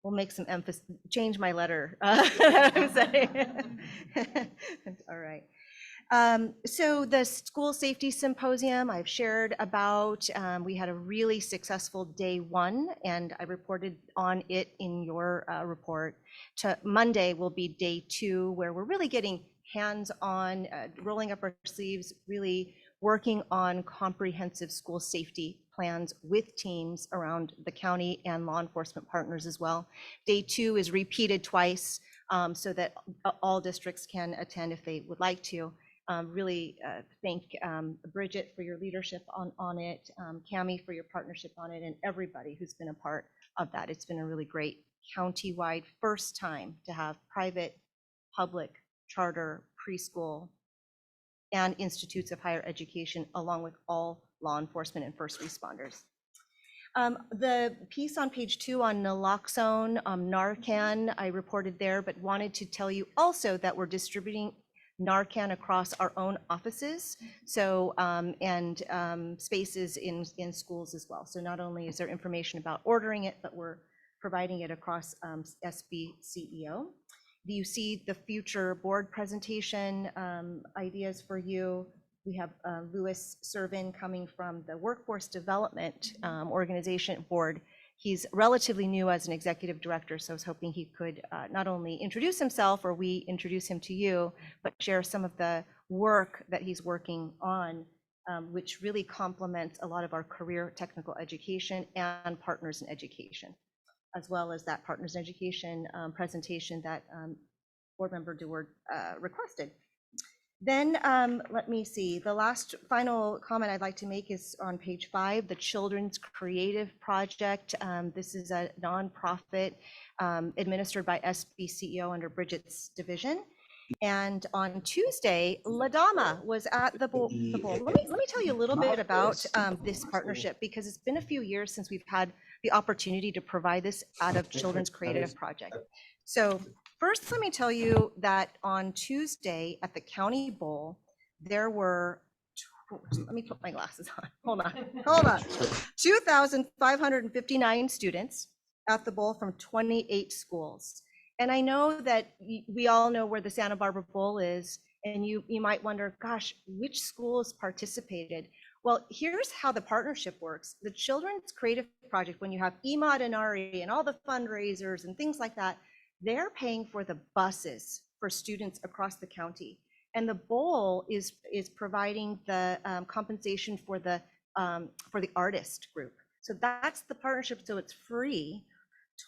We'll make some emphasis, change my letter. All right. So the school safety symposium I've shared about, we had a really successful day 1, and I reported on it in your report. Monday will be day 2, where we're really getting hands-on, rolling up our sleeves, really working on comprehensive school safety plans with teams around the county and law enforcement partners as well. Day 2 is repeated twice so that all districts can attend if they would like to. Really thank Bridget for your leadership on it, Cami for your partnership on it, and everybody who's been a part of that. It's been a really great county-wide first time to have private, public, charter, preschool, and institutes of higher education, along with all law enforcement and first responders. The piece on page 2 on naloxone, Narcan, I reported there, but wanted to tell you also that we're distributing Narcan across our own offices, so and spaces in schools as well. So not only is there information about ordering it, but we're providing it across SBCEO. You see the future board presentation ideas for you. We have Louis Servin coming from the Workforce Development Organization Board. He's relatively new as an executive director, so I was hoping he could not only introduce himself, or we introduce him to you, but share some of the work that he's working on, which really complements a lot of our career technical education and partners in education, as well as that partners in education presentation that board member Deward requested. Then let me see, the last final comment I'd like to make is on page 5, the Children's Creative Project. This is a nonprofit administered by SBCEO under Bridget's division. And on Tuesday, LaDama was at the bowl. Let me tell you a little bit about this partnership, because it's been a few years since we've had the opportunity to provide this out of Children's Creative Project. So first, let me tell you that on Tuesday at the County Bowl, there were, let me put my glasses on, hold on, 2,559 students at the bowl from 28 schools. And I know that we all know where the Santa Barbara Bowl is, and you might wonder, gosh, which schools participated? Well, here's how the partnership works. The Children's Creative Project, when you have EMOD and RE and all the fundraisers and things like that, they're paying for the buses for students across the county. And the bowl is providing the compensation for the artist group. So that's the partnership, so it's free.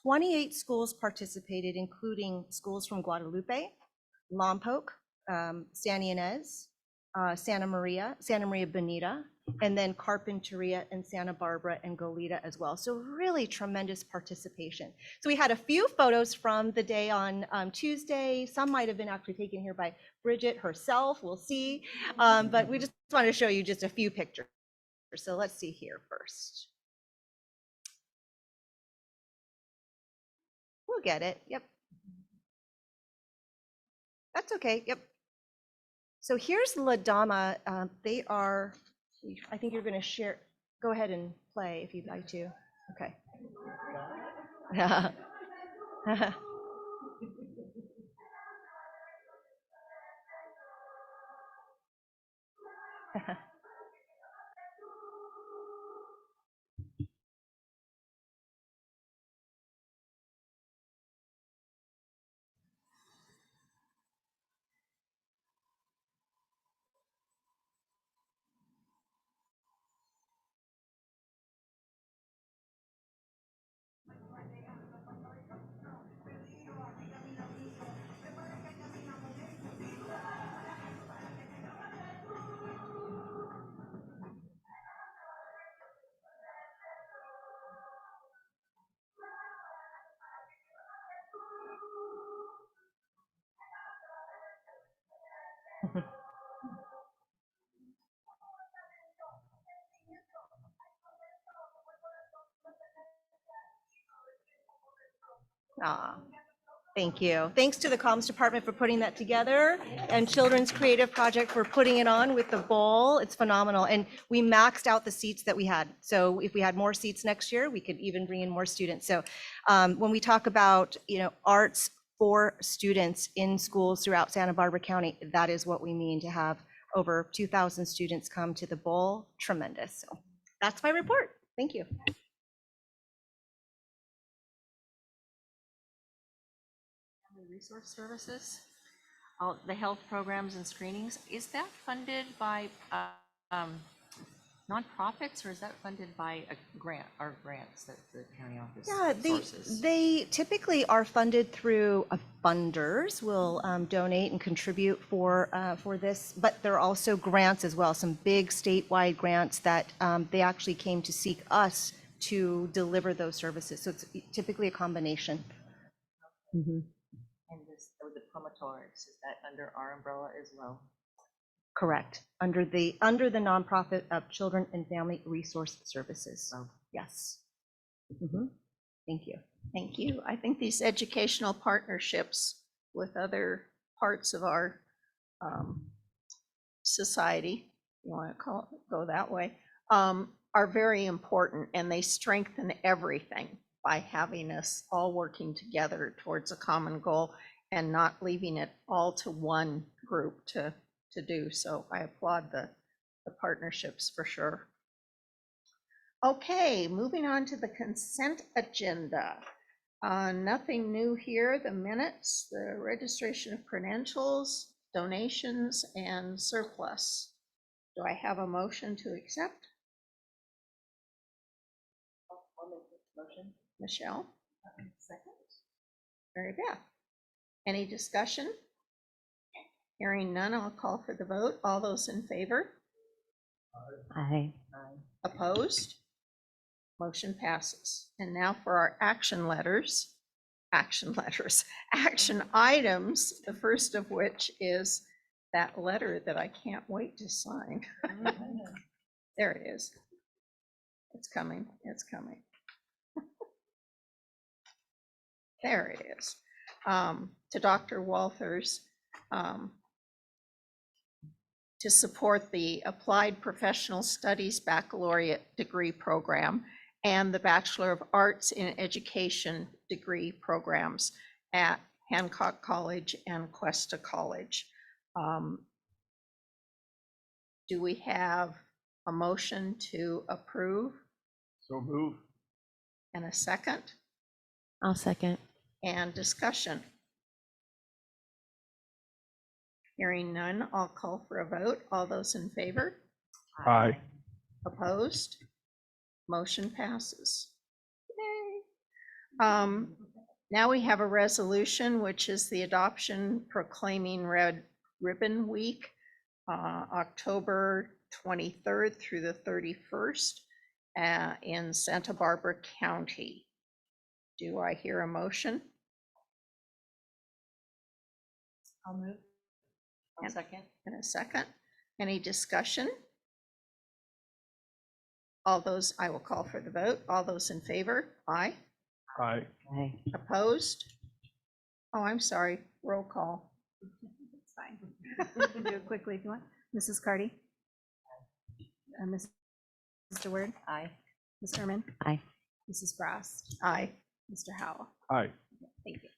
28 schools participated, including schools from Guadalupe, Lompoc, San Ynez, Santa Maria Bonita, and then Carpinteria and Santa Barbara and Goleta as well. So really tremendous participation. So we had a few photos from the day on Tuesday. Some might have been actually taken here by Bridget herself, we'll see. But we just want to show you just a few pictures. So let's see here first. We'll get it, yep. That's okay, yep. So here's LaDama. They are, I think you're going to share. Go ahead and play if you'd like to. Okay. Ah, thank you. Thanks to the comms department for putting that together and Children's Creative Project for putting it on with the bowl. It's phenomenal. And we maxed out the seats that we had. So if we had more seats next year, we could even bring in more students. So when we talk about, arts for students in schools throughout Santa Barbara County, that is what we mean to have over 2,000 students come to the bowl. Tremendous. So that's my report. Thank you. Resource services, all the health programs and screenings, is that funded by nonprofits, or is that funded by a grant or grants that the county office sources? They typically are funded through funders will donate and contribute for this, but there are also grants as well, some big statewide grants that they actually came to seek us to deliver those services. So it's typically a combination. And this, the promotorics, is that under our umbrella as well? Correct. Under the nonprofit of Children and Family Resource Services. Oh. Yes. Thank you. Thank you. I think these educational partnerships with other parts of our society, you want to go that way, are very important, and they strengthen everything by having us all working together towards a common goal and not leaving it all to one group to do. So I applaud the partnerships for sure. Okay, moving on to the consent agenda. Nothing new here. The minutes, the registration of credentials, donations, and surplus. Do I have a motion to accept? Motion. Michelle? Second. Mary Beth. Any discussion? Hearing none, I'll call for the vote. All those in favor? Aye. Opposed? Motion passes. And now for our action items. The first of which is that letter that I can't wait to sign. There it is. It's coming. There it is. To Dr. Walters, to support the Applied Professional Studies Baccalaureate degree program and the Bachelor of Arts in Education degree programs at Hancock College and Cuesta College. Do we have a motion to approve So move. and a second? I'll second. And discussion? Hearing none, I'll call for a vote. All those in favor? Aye. Opposed? Motion passes. Yay. Now we have a resolution, which is the adoption proclaiming Red Ribbon Week, October 23rd through the 31st in Santa Barbara County. Do I hear a motion? I'll move. I'll second. In a second. Any discussion? All those, I will call for the vote. All those in favor? Aye. Aye. Aye. Opposed? Oh, I'm sorry. Roll call. It's fine. Do it quickly if you want. Mrs. Cardy? Mr. Word? Aye. Ms. Ehrman? Aye. Mrs. Frost? Aye. Mr. Howell? Aye. Thank you.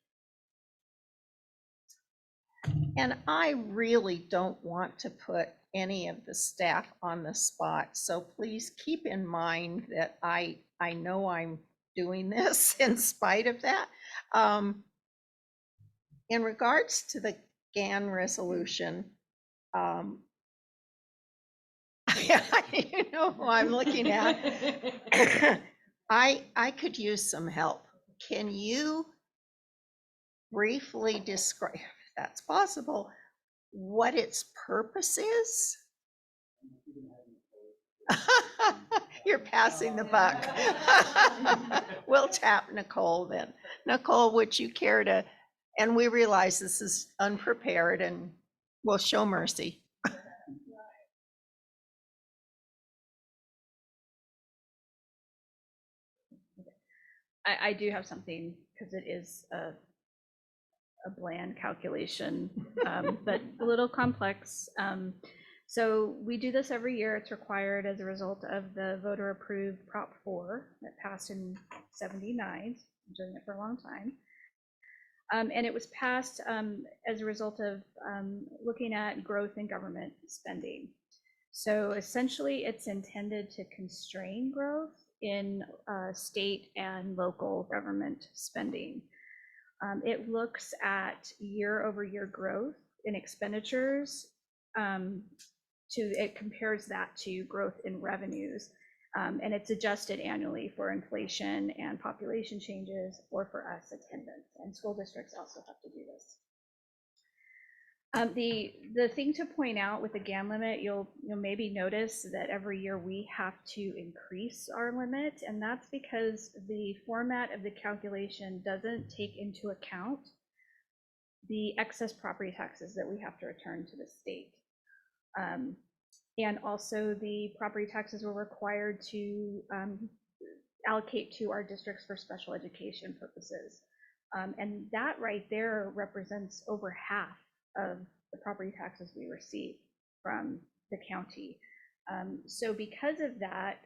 And I really don't want to put any of the staff on the spot, so please keep in mind that I know I'm doing this in spite of that. In regards to the GAN resolution, you know who I'm looking at. I could use some help. Can you briefly describe, if that's possible, what its purpose is? You're passing the buck. We'll tap Nicole then. Nicole, would you care to, and we realize this is unprepared and Well, show mercy. I do have something because it is a bland calculation, but a little complex. So we do this every year. It's required as a result of the voter-approved Prop 4 that passed in '79. I'm doing it for a long time. And it was passed as a result of looking at growth in government spending. So essentially, it's intended to constrain growth in state and local government spending. It looks at year-over-year growth in expenditures. It compares that to growth in revenues, and it's adjusted annually for inflation and population changes, or for us, attendance. And school districts also have to do this. The thing to point out with the GAN limit, you'll maybe notice that every year we have to increase our limit, and that's because the format of the calculation doesn't take into account the excess property taxes that we have to return to the state. And also the property taxes we're required to allocate to our districts for special education purposes. And that right there represents over half of the property taxes we receive from the county. So because of that,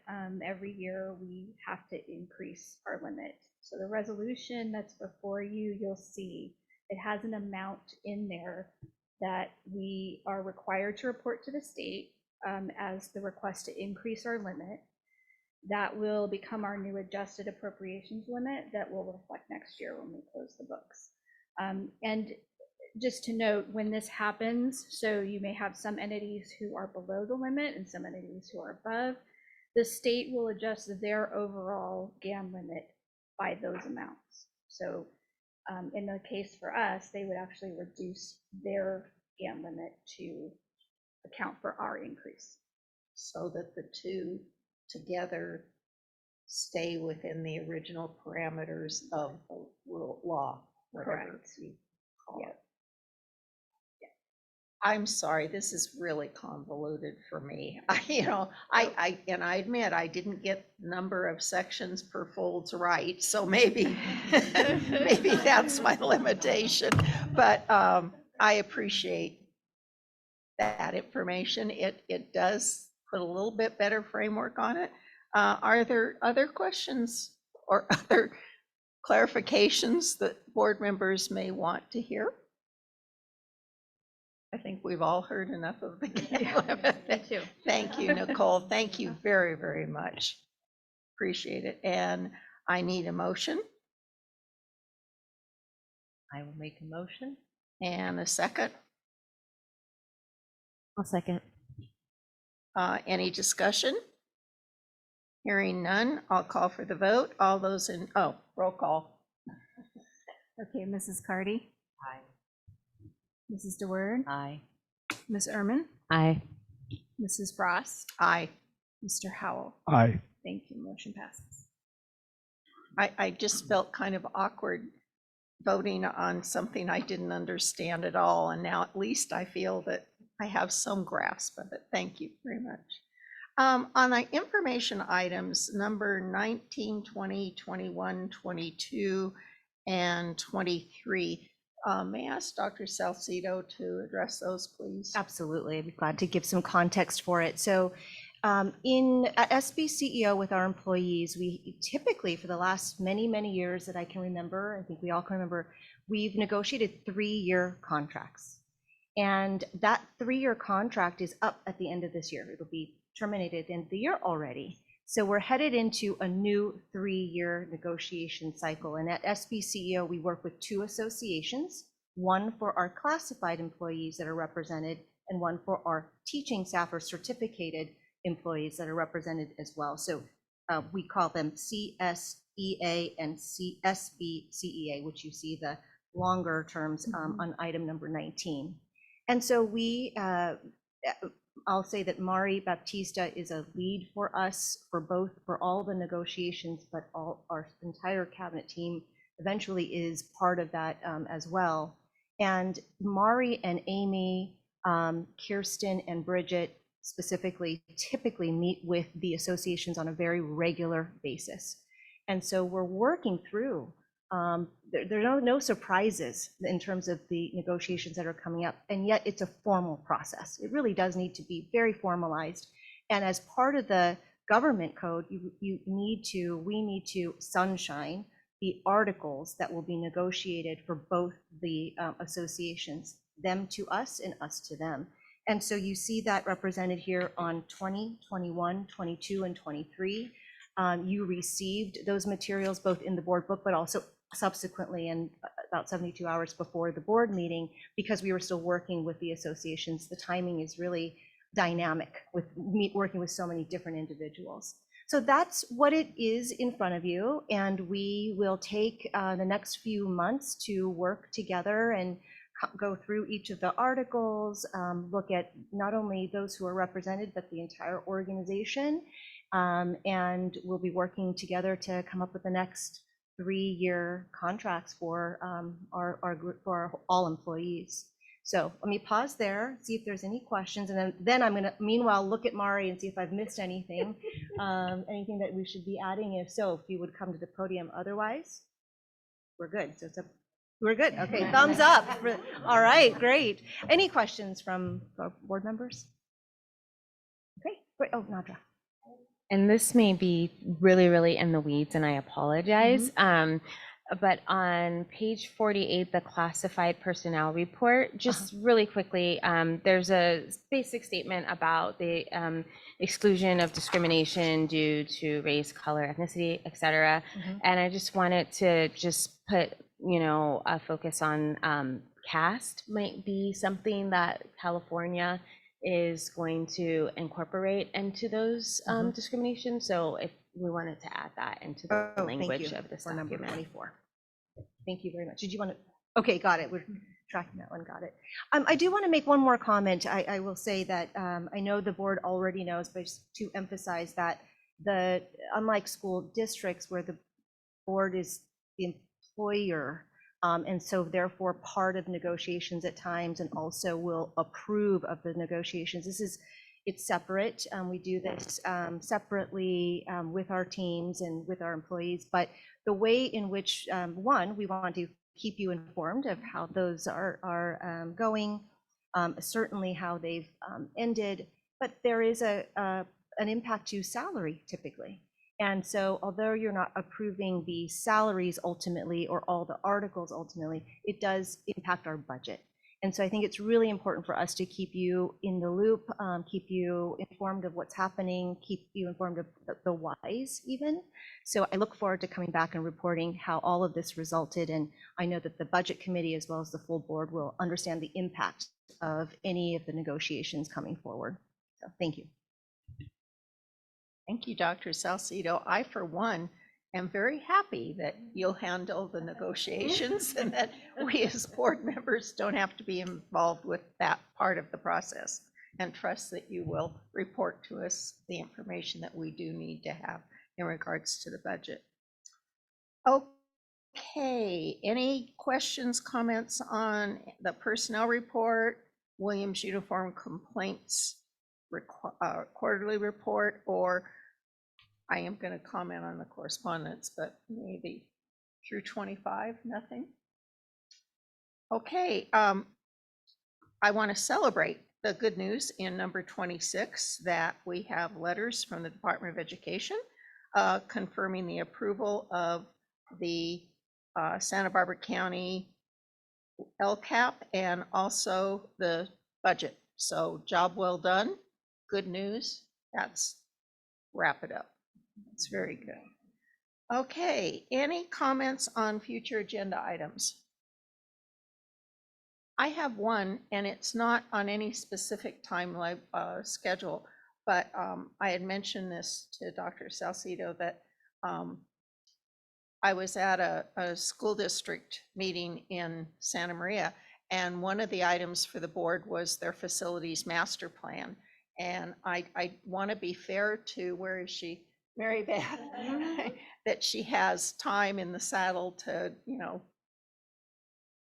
every year we have to increase our limit. So the resolution that's before you, you'll see it has an amount in there that we are required to report to the state as the request to increase our limit. That will become our new adjusted appropriations limit that will reflect next year when we close the books. And just to note, when this happens, so you may have some entities who are below the limit and some entities who are above, the state will adjust their overall GAN limit by those amounts. So in the case for us, they would actually reduce their GAN limit to account for our increase. So that the two together stay within the original parameters of the rule law, whatever Correct. you call it. I'm sorry, this is really convoluted for me. I admit I didn't get the number of sections per folds right, so maybe maybe that's my limitation. But I appreciate that information. It does put a little bit better framework on it. Are there other questions or other clarifications that board members may want to hear? I think we've all heard enough of the GAN limit. Me too. Thank you, Nicole. Thank you very, very much. Appreciate it. And I need a motion I will make a motion. and a second. I'll second. Any discussion? Hearing none, I'll call for the vote. All those in, roll call. Okay, Mrs. Cardy, Aye. Mrs. DeWord, Aye. Ms. Ehrman, Aye. Mrs. Frost, Aye. Mr. Howell. Aye. Thank you. Motion passes. I just felt kind of awkward voting on something I didn't understand at all. And now at least I feel that I have some grasp of it. Thank you very much. On the information items, number 19, 20, 21, 22, and 23, may I ask Dr. Salcido to address those, please? Absolutely, I'd be glad to give some context for it. So at SBCEO with our employees, we typically, for the last many, many years that I can remember, I think we all can remember, we've negotiated 3-year contracts. And that 3-year contract is up at the end of this year. It'll be terminated at the end of the year already. So we're headed into a new 3-year negotiation cycle. And at SBCEO, we work with 2 associations, one for our classified employees that are represented, and one for our teaching staff or certificated employees that are represented as well. So we call them CSEA and SBCEA, which you see the longer terms on item number 19. And so I'll say that Mari Baptista is a lead for us for all the negotiations, but our entire cabinet team eventually is part of that as well. And Mari and Amy Kirsten and Bridget specifically typically meet with the associations on a very regular basis. And so we're working through, there are no surprises in terms of the negotiations that are coming up, and yet it's a formal process. It really does need to be very formalized. And as part of the government code, we need to sunshine the articles that will be negotiated for both the associations, them to us and us to them. And so you see that represented here on 20, 21, 22, and 23. You received those materials both in the board book, but also subsequently and about 72 hours before the board meeting, because we were still working with the associations. The timing is really dynamic with working with so many different individuals. So that's what it is in front of you, and we will take the next few months to work together and go through each of the articles, look at not only those who are represented, but the entire organization, and we'll be working together to come up with the next 3-year contracts for our group, for our all employees. So let me pause there, see if there's any questions, and then I'm going to meanwhile look at Mari and see if I've missed anything, anything that we should be adding. If so, if you would come to the podium. Otherwise, we're good. So we're good. Okay, thumbs up. All right, great. Any questions from board members? Okay, great. Oh, Nadra. And this may be really, really in the weeds, and I apologize. But on page 48, the classified personnel report, just really quickly, there's a basic statement about the exclusion of discrimination due to race, color, ethnicity, et cetera. And I just wanted to just put, a focus on caste might be something that California is going to incorporate into those discriminations. So if we wanted to add that into the language of this number document. 24. Thank you very much. Did you want to? Okay, got it. We're tracking that one. Got it. I do want to make one more comment. I will say that I know the board already knows, but just to emphasize that unlike school districts where the board is the employer, and so therefore part of negotiations at times and also will approve of the negotiations. It's separate. We do this separately with our teams and with our employees, but the way in which, one, we want to keep you informed of how those are going, certainly how they've ended, but there is an impact to salary typically. And so although you're not approving the salaries ultimately or all the articles ultimately, it does impact our budget. And so I think it's really important for us to keep you in the loop, keep you informed of what's happening, keep you informed of the whys even. So I look forward to coming back and reporting how all of this resulted. And I know that the budget committee as well as the full board will understand the impact of any of the negotiations coming forward. So thank you. Thank you, Dr. Salcido. I, for one, am very happy that you'll handle the negotiations and that we as board members don't have to be involved with that part of the process, and trust that you will report to us the information that we do need to have in regards to the budget. Okay, any questions, comments on the personnel report, Williams Uniform Complaints quarterly report, or I am going to comment on the correspondence, but maybe through 25, nothing? Okay, I want to celebrate the good news in number 26 that we have letters from the Department of Education confirming the approval of the Santa Barbara County LCAP and also the budget. So job well done, good news. That's wrap it up. It's very good. Okay, any comments on future agenda items? I have one, and it's not on any specific timeline schedule, but I had mentioned this to Dr. Salcido that I was at a school district meeting in Santa Maria, and one of the items for the board was their facilities master plan. And I want to be fair to, where is she? Mary Beth, that she has time in the saddle to,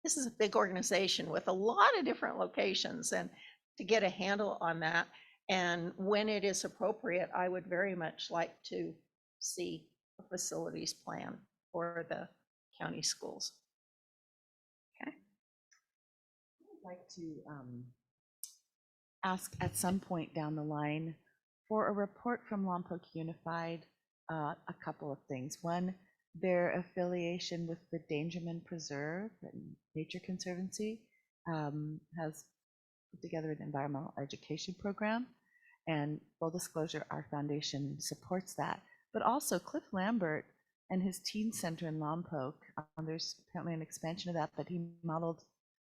this is a big organization with a lot of different locations, and to get a handle on that. And when it is appropriate, I would very much like to see a facilities plan for the county schools. I'd like to ask at some point down the line for a report from Lompoc Unified, a couple of things. One, their affiliation with the Dangerman Preserve and Nature Conservancy has put together an environmental education program. And full disclosure, our foundation supports that. But also Cliff Lambert and his teen center in Lompoc, there's apparently an expansion of that, but he modeled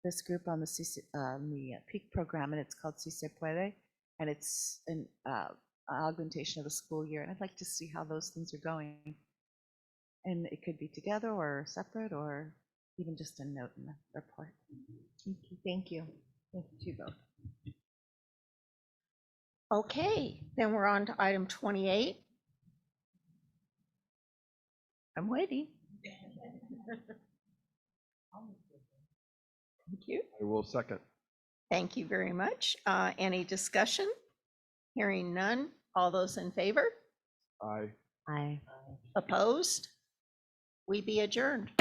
this group on the PEAK program, and it's called Si Se Puede, and it's an augmentation of a school year. And I'd like to see how those things are going. And it could be together or separate, or even just a note in the report. Thank you. Thank you. Thank you to you both. Okay, then we're on to item 28. I'm waiting. Thank you. I will second. Thank you very much. Any discussion? Hearing none. All those in favor? Aye. Aye. Opposed? We be adjourned.